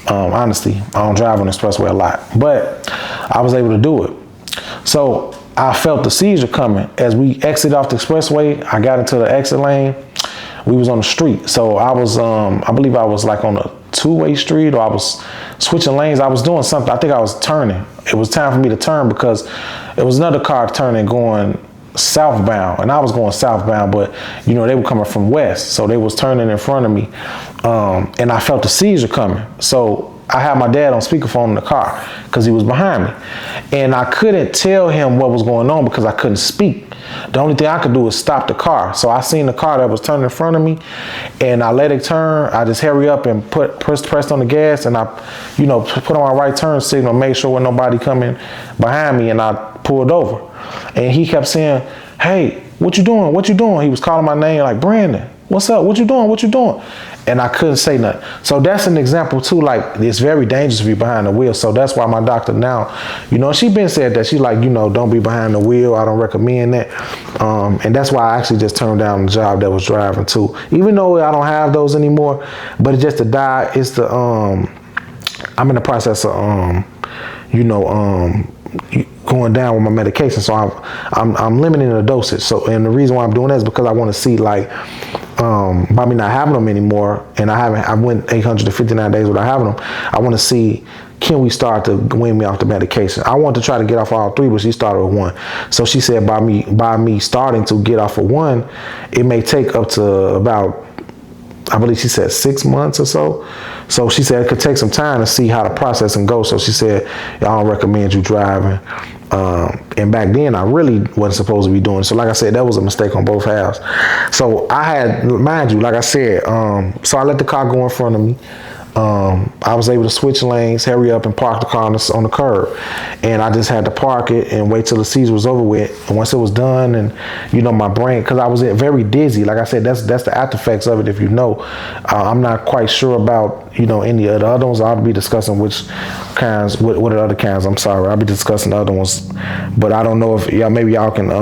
Honestly, I don't drive on the expressway a lot, but I was able to do it. So I felt the seizure coming. As we exited off the expressway, I got into the exit lane. We was on the street. So I was, I believe I was like on a two-way street, or I was switching lanes. I was doing something. I think I was turning. It was time for me to turn because it was another car turning going southbound, and I was going southbound, but you know, they were coming from west, so they was turning in front of me, and I felt the seizure coming. So I had my dad on speakerphone in the car because he was behind me, and I couldn't tell him what was going on because I couldn't speak. The only thing I could do was stop the car. So I seen the car that was turning in front of me, and I let it turn. I just hurry up and pressed on the gas, and I, you know, put on my right turn signal, made sure wasn't nobody coming behind me, and I pulled over. And he kept saying, "Hey, what you doing? What you doing?" He was calling my name like, "Brandon, what's up? What you doing? What you doing?" And I couldn't say nothing. So that's an example too, like it's very dangerous to be behind the wheel. So that's why my doctor now, you know, she been said that. She like, you know, don't be behind the wheel. I don't recommend that. And that's why I actually just turned down the job that was driving too. Even though I don't have those anymore, but it's just the die, it's the, I'm in the process of, you know, going down with my medication, so I'm limiting the dosage. So, and the reason why I'm doing that is because I want to see, like, by me not having them anymore, and I went 859 days without having them. I want to see, can we start to wean me off the medication? I want to try to get off all three, but she started with one. So she said by me starting to get off of one, it may take up to about, I believe she said 6 months or so. So she said it could take some time to see how the processing goes. So she said, I don't recommend you driving. And back then I really wasn't supposed to be doing it. So like I said, that was a mistake on both halves. So I had, mind you, like I said, so I let the car go in front of me. I was able to switch lanes, hurry up and park the car on the curb. And I just had to park it and wait till the seizure was over with. And once it was done, and you know, my brain, because I was very dizzy. Like I said, that's the after effects of it, if you know. I'm not quite sure about, you know, any of the other ones. I'll be discussing which kinds, what are the other kinds, I'm sorry. I'll be discussing the other ones. But I don't know if, yeah, maybe y'all can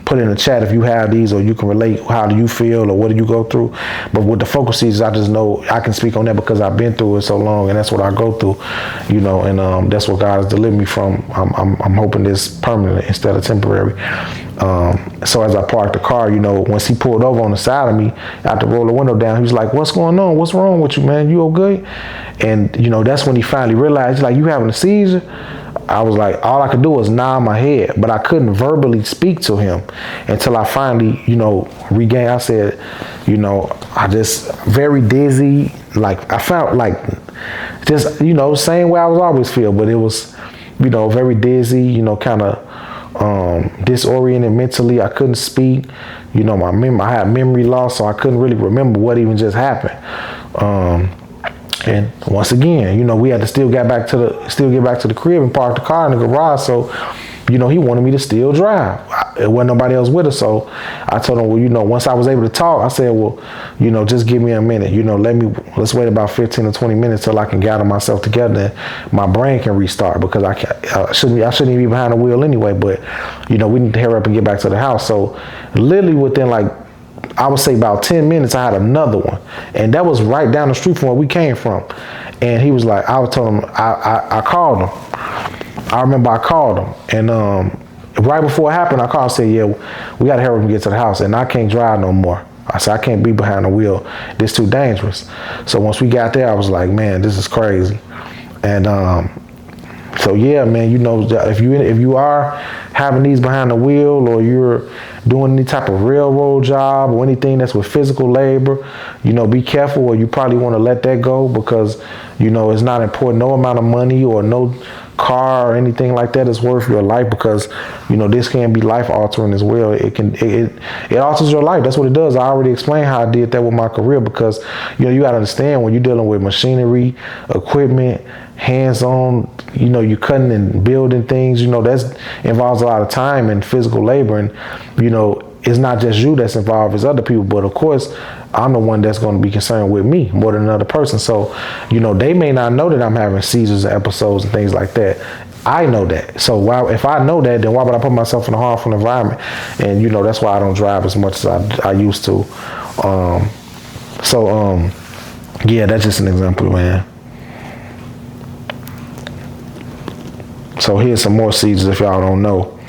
put in the chat if you have these, or you can relate, how do you feel, or what do you go through. But with the focal seizures, I just know I can speak on that because I've been through it so long, and that's what I go through, you know, and that's what God has delivered me from. I'm hoping this permanent instead of temporary. So as I parked the car, you know, once he pulled over on the side of me, I had to roll the window down. He was like, "What's going on? What's wrong with you, man? You okay?" And you know, that's when he finally realized, he's like, "You having a seizure?" I was like, all I could do was nod my head, but I couldn't verbally speak to him until I finally, you know, regained. I said, you know, I just very dizzy. Like I felt like just, you know, same way I was always feel, but it was, you know, very dizzy, you know, kind of disoriented mentally. I couldn't speak, you know, I had memory loss, so I couldn't really remember what even just happened. And once again, you know, we had to still get back to the crib and park the car in the garage. So, you know, he wanted me to still drive. It wasn't nobody else with us. So I told him, well, you know, once I was able to talk, I said, well, you know, just give me a minute, you know, let's wait about 15 or 20 minutes till I can gather myself together and my brain can restart, because I shouldn't even be behind the wheel anyway. But, you know, we need to hurry up and get back to the house. So literally within, like, I would say about 10 minutes, I had another one. And that was right down the street from where we came from. And he was like, I told him, I called him. I remember I called him. And right before it happened, I called and said, yeah, we got to hurry up and get to the house. And I can't drive no more. I said, I can't be behind the wheel. This too dangerous. So once we got there, I was like, man, this is crazy. And so yeah, man, you know, if you are having these behind the wheel, or you're doing any type of railroad job or anything that's with physical labor, you know, be careful, or you probably want to let that go, because, you know, it's not important. No amount of money or no car or anything like that is worth your life, because, you know, this can be life altering as well. It alters your life. That's what it does. I already explained how I did that with my career, because, you know, you got to understand, when you're dealing with machinery, equipment, hands-on, you know, you're cutting and building things, you know, that involves a lot of time and physical labor. And, you know, it's not just you that's involved, it's other people. But of course, I'm the one that's going to be concerned with me more than another person. So, they may not know that I'm having seizures and episodes and things like that. I know that. So if I know that, then why would I put myself in a harmful environment? And that's why I don't drive as much as I used to. Yeah, that's just an example, man. So here's some more seizures if y'all don't know.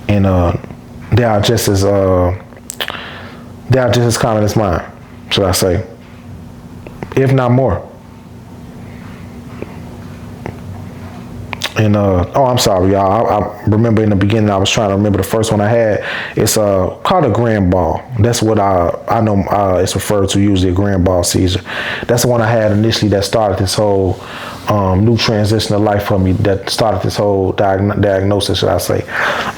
And they are just as common as mine, should I say, if not more. And I'm sorry, y'all. I remember in the beginning I was trying to remember the first one I had. It's called a grand ball. That's what I know it's referred to usually, a grand ball seizure. That's the one I had initially that started this whole new transition of life for me. That started this whole diagnosis, should I say?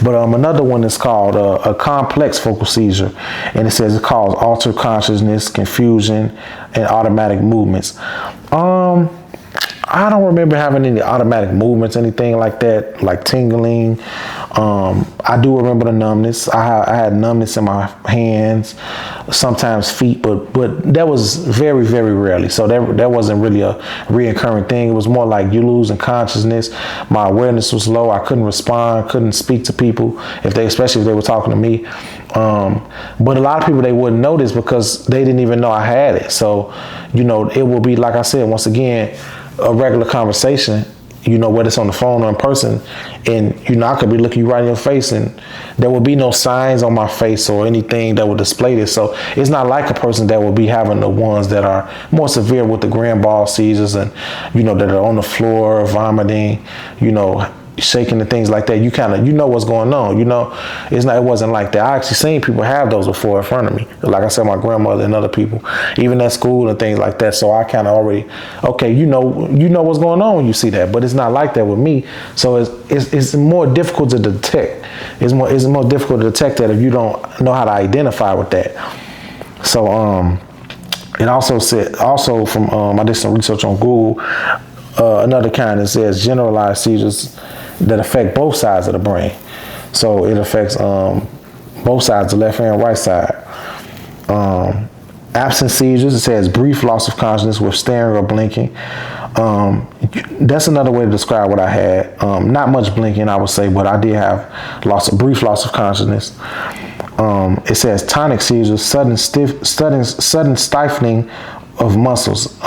But another one is called a complex focal seizure, and it says it causes altered consciousness, confusion, and automatic movements. I don't remember having any automatic movements, anything like that, like tingling. I do remember the numbness. I had numbness in my hands, sometimes feet, but that was very, very rarely. So that wasn't really a reoccurring thing. It was more like you losing consciousness. My awareness was low. I couldn't respond, couldn't speak to people, especially if they were talking to me. But a lot of people, they wouldn't know this because they didn't even know I had it. So, it will be, like I said, once again, a regular conversation, whether it's on the phone or in person, and I could be looking you right in your face, and there will be no signs on my face or anything that would display this. So it's not like a person that will be having the ones that are more severe with the grand ball seizures, and that are on the floor vomiting, shaking and things like that. You kind of what's going on. It wasn't like that. I actually seen people have those before in front of me. Like I said, my grandmother and other people, even at school and things like that. So I kind of already, okay, you know what's going on when you see that. But it's not like that with me. So it's more difficult to detect. It's more difficult to detect that if you don't know how to identify with that. So it also said from I did some research on Google. Another kind that says generalized seizures that affect both sides of the brain. So it affects both sides, the left and right side. Absent seizures, it says brief loss of consciousness with staring or blinking. That's another way to describe what I had. Not much blinking, I would say, but I did have brief loss of consciousness. It says tonic seizures, sudden stifling of muscles.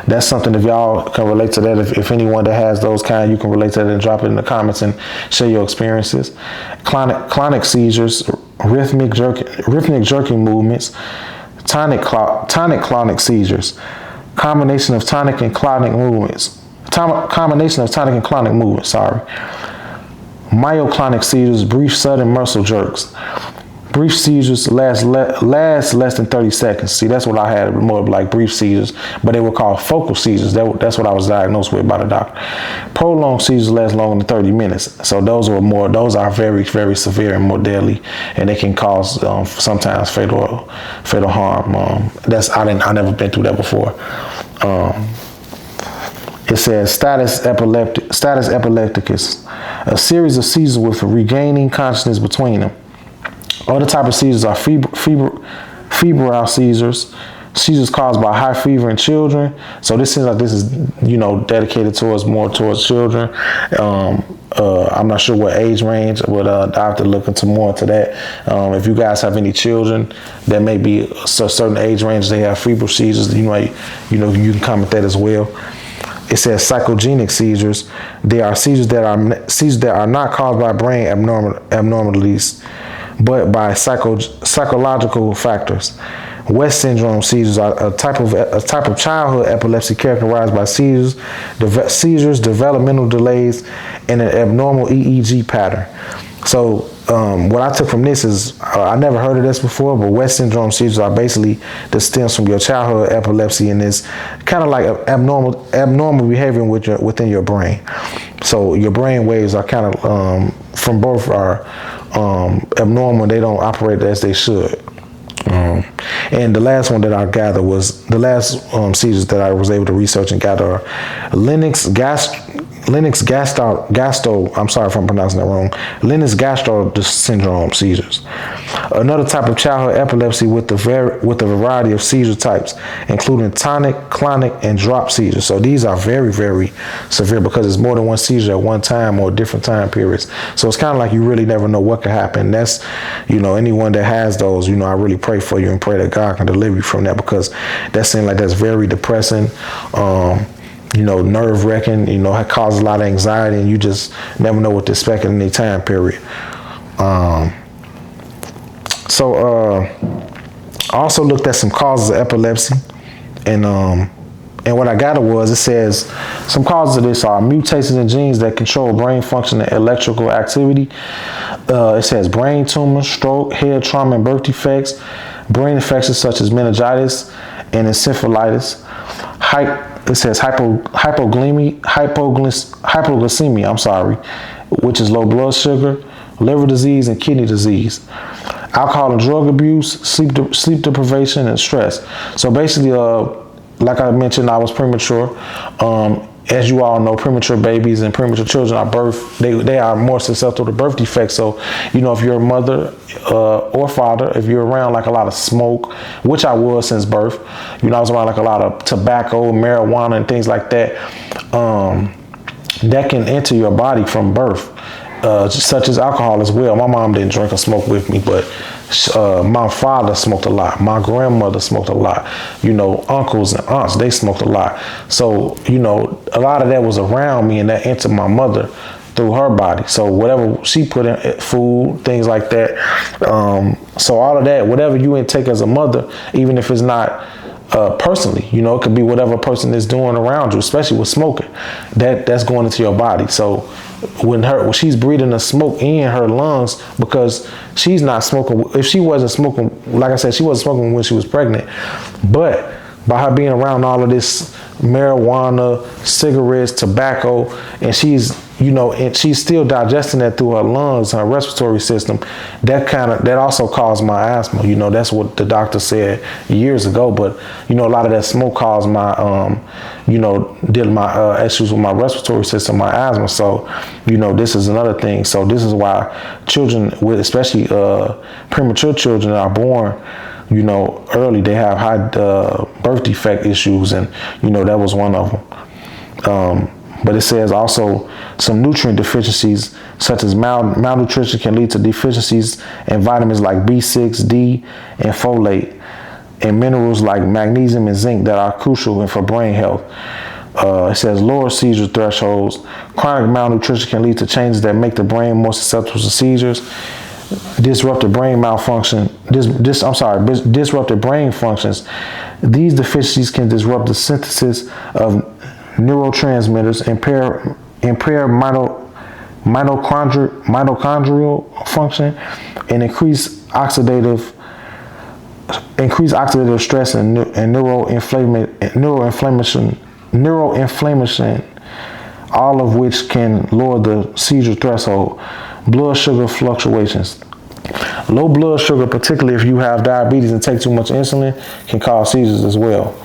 That's something, if y'all can relate to that, if anyone that has those kind, you can relate to that and drop it in the comments and share your experiences. Clonic seizures, rhythmic jerking movements, tonic clonic seizures, combination of tonic and clonic movements. Myoclonic seizures, brief sudden muscle jerks. Brief seizures last less than 30 seconds. See, that's what I had, more of like brief seizures, but they were called focal seizures. That's what I was diagnosed with by the doctor. Prolonged seizures last longer than 30 minutes. So those are very, very severe and more deadly, and they can cause sometimes fatal harm. I never been through that before. It says status epilepticus, a series of seizures with regaining consciousness between them. Other type of seizures are febrile seizures caused by high fever in children. So this seems like this is, dedicated towards children. I'm not sure what age range, but I have to look more into that. If you guys have any children that may be a certain age range, they have febrile seizures, you can comment that as well. It says psychogenic seizures. They are seizures that are not caused by brain abnormalities, but by psychological factors. West syndrome seizures are a type of childhood epilepsy characterized by seizures, developmental delays, and an abnormal EEG pattern. So what I took from this is, I never heard of this before, but West syndrome seizures are basically that stems from your childhood epilepsy, and it's kind of like abnormal behavior within your brain. So your brain waves are kind of from birth are abnormal. They don't operate as they should. And the last one that I gathered was the last seizures that I was able to research and gather are Lennox I'm sorry if I'm pronouncing that wrong. Lennox-Gastaut syndrome seizures. Another type of childhood epilepsy with a variety of seizure types, including tonic, clonic, and drop seizures. So these are very, very severe because it's more than one seizure at one time or different time periods. So it's kind of like you really never know what could happen. That's, anyone that has those, I really pray for you and pray that God can deliver you from that, because that seems like that's very depressing. Nerve-wracking, it causes a lot of anxiety, and you just never know what to expect in any time period. I also looked at some causes of epilepsy, and what I got it says some causes of this are mutations in genes that control brain function and electrical activity. It says brain tumors, stroke, head trauma, and birth defects, brain infections such as meningitis and encephalitis. It says hypoglycemia, which is low blood sugar, liver disease, and kidney disease. Alcohol and drug abuse, sleep deprivation, and stress. So basically, like I mentioned, I was premature. As you all know, premature babies and premature children they are more susceptible to birth defects. So, if you're a mother or father, if you're around like a lot of smoke, which I was since birth, I was around like a lot of tobacco, marijuana, and things like that, that can enter your body from birth, such as alcohol as well. My mom didn't drink or smoke with me, but my father smoked a lot. My grandmother smoked a lot. Uncles and aunts, they smoked a lot. So, a lot of that was around me, and that entered my mother through her body. So whatever she put in, food, things like that. So all of that, whatever you intake as a mother, even if it's not personally, it could be whatever a person is doing around you, especially with smoking, that's going into your body. So when she's breathing the smoke in her lungs, because she's not smoking. If she wasn't smoking, like I said, she wasn't smoking when she was pregnant, but by her being around all of this marijuana, cigarettes, tobacco, and she's still digesting that through her lungs, her respiratory system, that also caused my asthma. That's what the doctor said years ago. But a lot of that smoke caused my did my issues with my respiratory system, my asthma. So this is another thing. So this is why children, especially premature children that are born early, they have high birth defect issues, and that was one of them. But it says also some nutrient deficiencies, such as malnutrition, can lead to deficiencies in vitamins like B6, D, and folate, and minerals like magnesium and zinc that are crucial for brain health. It says lower seizure thresholds. Chronic malnutrition can lead to changes that make the brain more susceptible to seizures. Disrupted brain malfunction. Disrupted brain functions. These deficiencies can disrupt the synthesis of neurotransmitters, impair mitochondrial function, and increase oxidative stress and neuroinflammation, all of which can lower the seizure threshold. Blood sugar fluctuations. Low blood sugar, particularly if you have diabetes and take too much insulin, can cause seizures as well.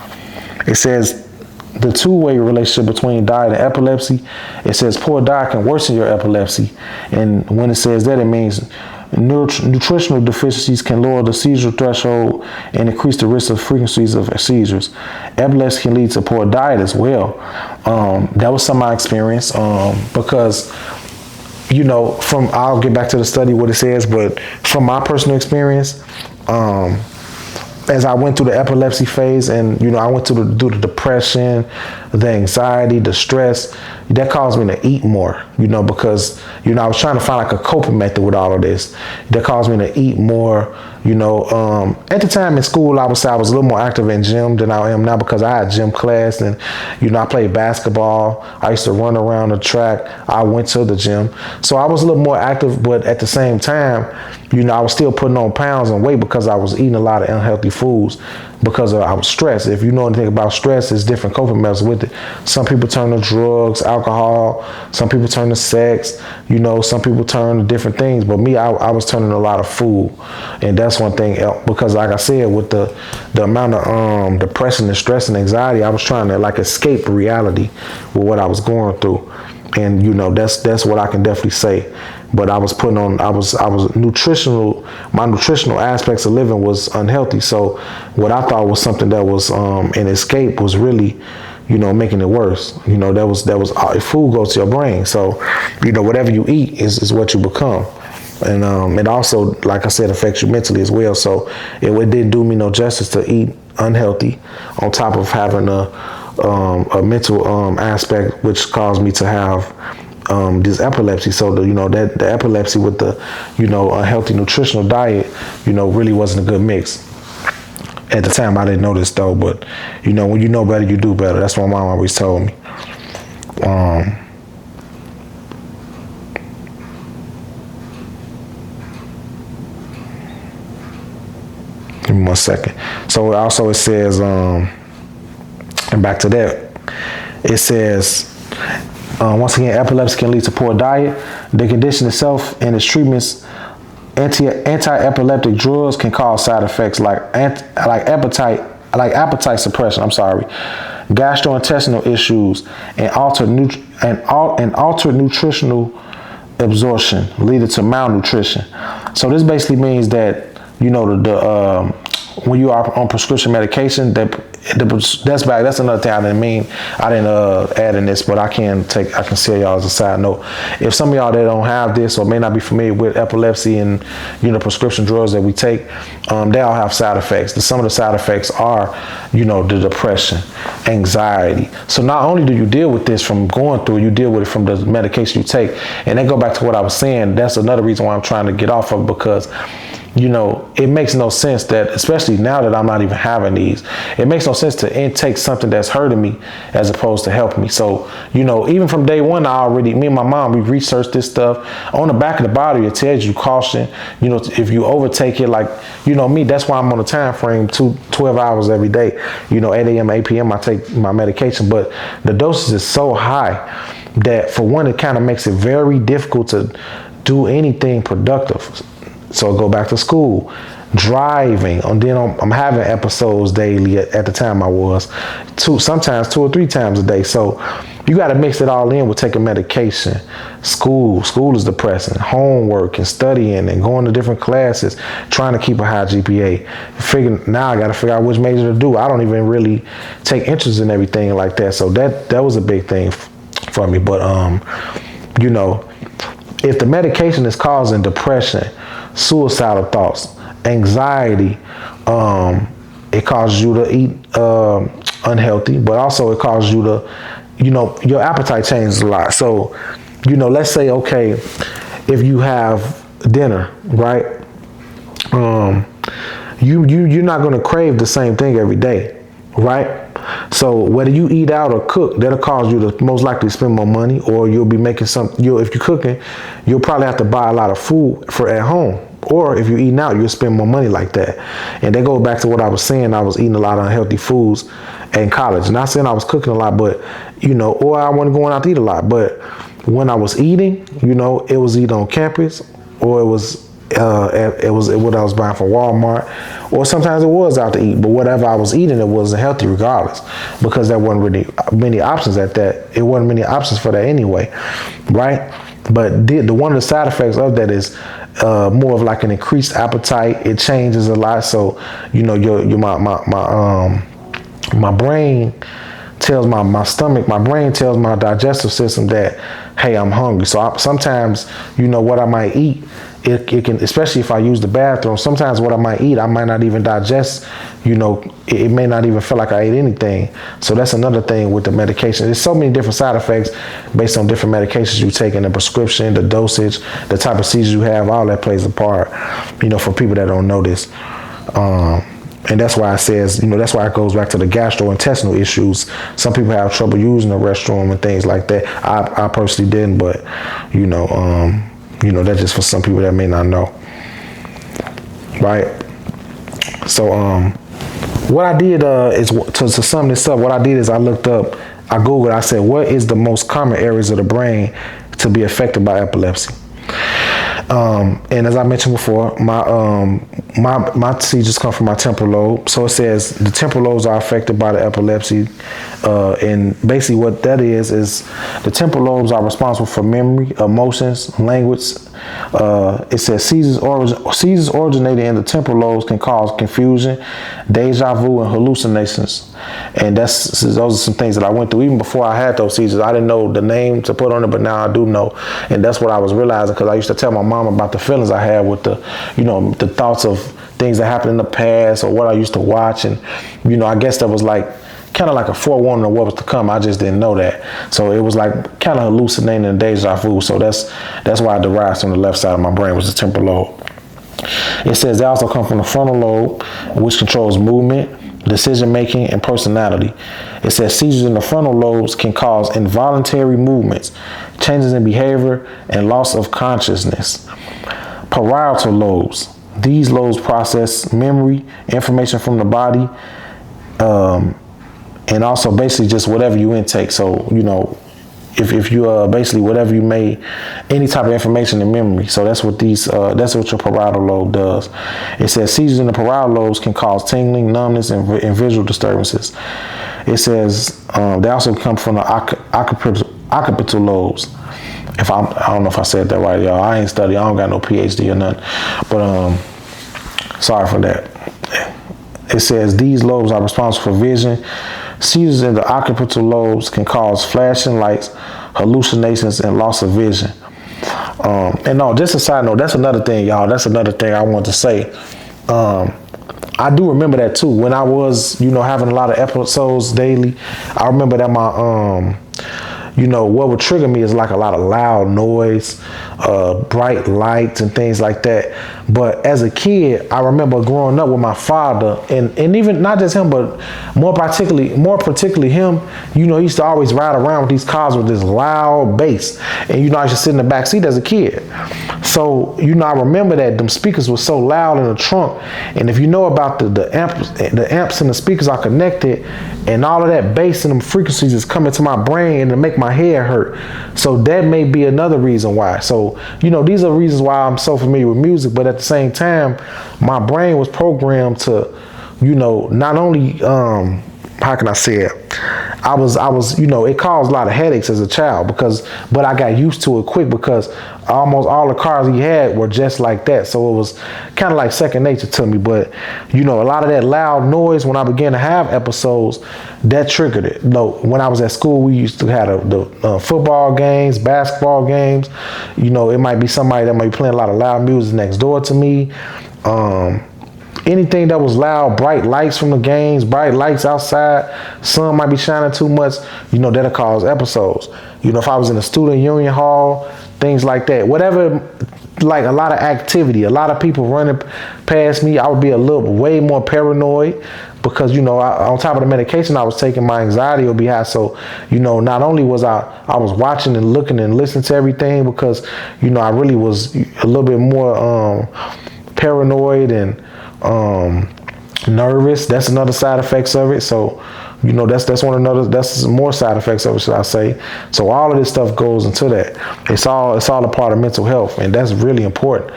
It says the two-way relationship between diet and epilepsy. It says poor diet can worsen your epilepsy. And when it says that, it means nutritional deficiencies can lower the seizure threshold and increase the risk of frequencies of seizures. Epilepsy can lead to poor diet as well. That was some of my experience, because I'll get back to the study, what it says, but from my personal experience, as I went through the epilepsy phase, and I went through the depression, the anxiety, the stress, that caused me to eat more, because I was trying to find like a coping method with all of this. That caused me to eat more. At the time in school, I would say I was a little more active in gym than I am now, because I had gym class, and I played basketball. I used to run around the track. I went to the gym, so I was a little more active. But at the same time, I was still putting on pounds and weight because I was eating a lot of unhealthy foods, because I was stressed. If you know anything about stress, there's different coping methods with it. Some people turn to drugs, alcohol. Some people turn to sex. Some people turn to different things. But me, I was turning to a lot of food, and that's one thing. Because like I said, with the amount of depression and stress and anxiety, I was trying to like escape reality with what I was going through. And that's what I can definitely say. But I was nutritional. My nutritional aspects of living was unhealthy. So what I thought was something that was an escape was really, making it worse. That was food goes to your brain. So whatever you eat is what you become. And it also, like I said, affects you mentally as well. So it didn't do me no justice to eat unhealthy on top of having a mental aspect, which caused me to have this epilepsy. So the epilepsy with the unhealthy nutritional diet really wasn't a good mix. At the time I didn't know this though, but when you know better, you do better. That's what my mom always told me. Give me 1 second. So also it says, and back to that, it says, once again, epilepsy can lead to poor diet. The condition itself and its treatments, anti-epileptic drugs can cause side effects like appetite suppression. Gastrointestinal issues and altered nutritional absorption, leading to malnutrition. So this basically means that when you are on prescription medication, that's another thing I didn't add in this, but I can share y'all as a side note. If some of y'all that don't have this or may not be familiar with epilepsy and prescription drugs that we take, they all have side effects. Some of the side effects are the depression, anxiety. So not only do you deal with this from going through, you deal with it from the medication you take. And then go back to what I was saying, that's another reason why I'm trying to get off of, because it makes no sense that, especially now that I'm not even having these, it makes no sense to intake something that's hurting me as opposed to helping me. So, even from day one, me and my mom, we researched this stuff. On the back of the bottle, it tells you caution, if you overtake it, like, me, that's why I'm on a time frame, 12 hours every day, 8 a.m., 8 p.m., I take my medication, but the dosage is so high that for one, it kind of makes it very difficult to do anything productive. So I go back to school, driving, and then I'm having episodes daily. At the time I was sometimes 2 or 3 times a day. So you got to mix it all in with taking medication. School is depressing. Homework and studying and going to different classes, trying to keep a high GPA. Now I got to figure out which major to do. I don't even really take interest in everything like that. So that was a big thing for me. But if the medication is causing depression, suicidal thoughts, anxiety, it causes you to eat unhealthy, but also it causes you to, your appetite changes a lot. So, let's say, okay, if you have dinner, right? You're not going to crave the same thing every day, right? So whether you eat out or cook, that'll cause you to most likely spend more money, or you'll be making if you're cooking, you'll probably have to buy a lot of food for at home. Or if you're eating out, you'll spend more money like that. And that goes back to what I was saying. I was eating a lot of unhealthy foods in college. Not saying I was cooking a lot, but, or I wasn't going out to eat a lot. But when I was eating, it was either on campus, or it was what I was buying from Walmart, or sometimes it was out to eat. But whatever I was eating, it wasn't healthy regardless, because there wasn't really many options at that. It wasn't many options for that anyway, right? But the one of the side effects of that is more of like an increased appetite. It changes a lot. So my brain tells my stomach, my brain tells my digestive system that, hey, I'm hungry. So sometimes what I might eat, it can, especially if I use the bathroom, sometimes what I might eat, I might not even digest, it may not even feel like I ate anything. So that's another thing with the medication. There's so many different side effects based on different medications you take, in the prescription, the dosage, the type of seizures you have, all that plays a part, for people that don't know this. And that's why it says, that's why it goes back to the gastrointestinal issues. Some people have trouble using the restroom and things like that. I personally didn't, but, that's just for some people that may not know. Right? So, what I did is, to sum this up, what I did is I Googled, I said, what is the most common areas of the brain to be affected by epilepsy? And as I mentioned before, my seizures come from my temporal lobe. So it says the temporal lobes are affected by the epilepsy, and basically what that is the temporal lobes are responsible for memory, emotions, language. It says seizures originating in the temporal lobes can cause confusion, deja vu, and hallucinations. And those are some things that I went through even before I had those seizures. I didn't know the name to put on it, but now I do know. And that's what I was realizing, because I used to tell my mom about the feelings I had with the thoughts of things that happened in the past or what I used to watch. And, I guess that was like kind of like a forewarning of what was to come. I just didn't know that. So it was like kind of hallucinating and deja vu. So that's why it derives from the left side of my brain, which is the temporal lobe. It says they also come from the frontal lobe, which controls movement, decision-making, and personality. It says seizures in the frontal lobes can cause involuntary movements, changes in behavior, and loss of consciousness. Parietal lobes. These lobes process memory, information from the body, and also basically just whatever you intake. So, if you basically whatever you made, any type of information in memory. So that's what that's what your parietal lobe does. It says seizures in the parietal lobes can cause tingling, numbness, and visual disturbances. It says they also come from the occipital lobes. I don't know if I said that right, y'all. I ain't studied. I don't got no PhD or nothing. But sorry for that. It says these lobes are responsible for vision. Seizures in the occipital lobes can cause flashing lights, hallucinations, and loss of vision. And no, just a side note, that's another thing, y'all. That's another thing I want to say. I do remember that too. When I was, having a lot of episodes daily, I remember that my, what would trigger me is like a lot of loud noise, bright lights and things like that. But as a kid, I remember growing up with my father, and even not just him, but more particularly him, he used to always ride around with these cars with this loud bass. And I used to sit in the back seat as a kid. So, I remember that them speakers were so loud in the trunk. And if you know about the amps and the speakers are connected, and all of that bass and them frequencies is coming to my brain and to make my head hurt. So that may be another reason why. So, these are reasons why I'm so familiar with music, but at the same time, my brain was programmed to, not only, how can I say it? I was, it caused a lot of headaches as a child but I got used to it quick because almost all the cars he had were just like that. So it was kind of like second nature to me. But, a lot of that loud noise, when I began to have episodes, that triggered it. When I was at school, we used to have the football games, basketball games. It might be somebody that might be playing a lot of loud music next door to me. Anything that was loud, bright lights from the games, bright lights outside, sun might be shining too much, that'll cause episodes. If I was in a student union hall, things like that, whatever, like a lot of activity, a lot of people running past me, I would be way more paranoid because, on top of the medication I was taking, my anxiety would be high. So, not only was I was watching and looking and listening to everything because, I really was a little bit more paranoid and nervous. That's another side effects of it. So, that's more side effects of it, should I say. So all of this stuff goes into that. It's all a part of mental health, and that's really important.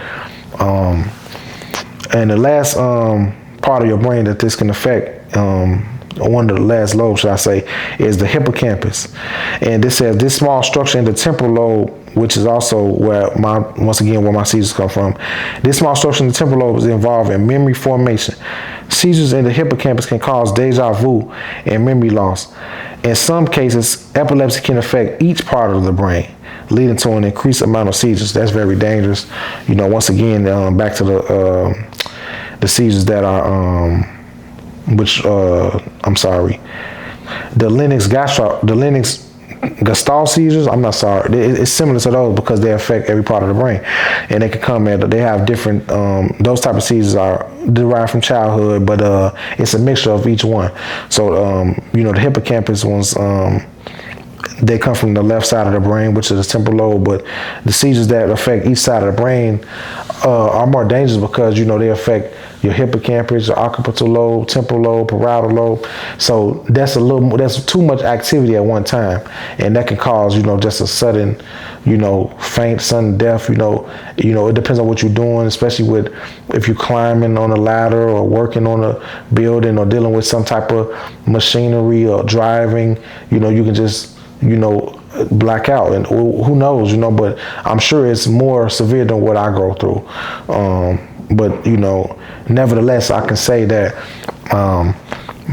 And the last part of your brain that this can affect, one of the last lobes, should I say, is the hippocampus. And this says this small structure in the temporal lobe, which is also where my seizures come from. This small structure in the temporal lobe is involved in memory formation. Seizures in the hippocampus can cause deja vu and memory loss. In some cases, epilepsy can affect each part of the brain, leading to an increased amount of seizures. That's very dangerous. Once again, back to the seizures that are the Lennox Gestalt seizures, it's similar to those because they affect every part of the brain, and they can come at, they have different, those type of seizures are derived from childhood, but it's a mixture of each one. So, the hippocampus ones, they come from the left side of the brain, which is the temporal lobe. But the seizures that affect each side of the brain are more dangerous because, they affect your hippocampus, your occipital lobe, temporal lobe, parietal lobe. So that's too much activity at one time. And that can cause, just a sudden, faint, sudden death. It depends on what you're doing, especially if you're climbing on a ladder or working on a building or dealing with some type of machinery or driving, you can just, black out, and who knows, but I'm sure it's more severe than what I go through. But nevertheless, I can say that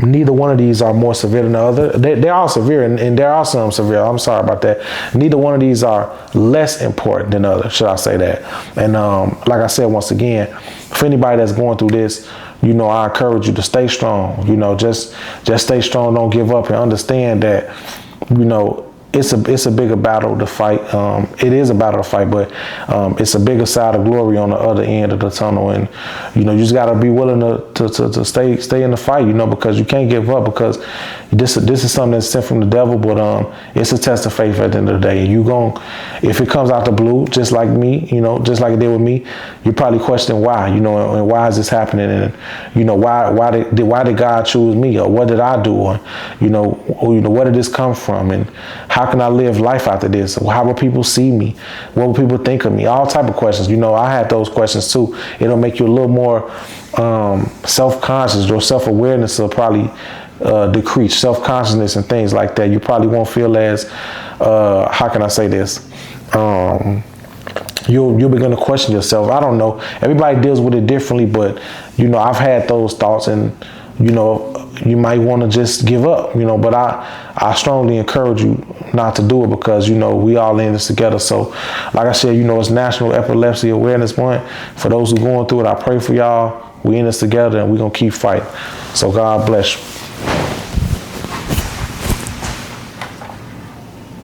neither one of these are more severe than the other. They're all severe, and there are some severe. I'm sorry about that. Neither one of these are less important than the other, should I say that. And like I said, once again, for anybody that's going through this, I encourage you to stay strong. Just stay strong. Don't give up, and understand that, it's a bigger battle to fight. It is a battle to fight, but it's a bigger side of glory on the other end of the tunnel. And you just got to be willing to stay in the fight, because you can't give up, because this is something that's sent from the devil. But it's a test of faith at the end of the day. And if it comes out the blue, just like me, just like it did with me, you probably question why, and why is this happening, and why did God choose me, or what did I do, or where did this come from, and how can I live life after this? How will people see me? What will people think of me? All type of questions. I had those questions too. It'll make you a little more self-conscious. Your self-awareness will probably decrease. Self-consciousness and things like that. You probably won't feel as, how can I say this? You'll begin to question yourself. I don't know. Everybody deals with it differently, but I've had those thoughts, and you might want to just give up, but I strongly encourage you not to do it, because, we all in this together. So like I said, it's National Epilepsy Awareness Month. For those who are going through it, I pray for y'all. We in this together, and we're going to keep fighting. So God bless you.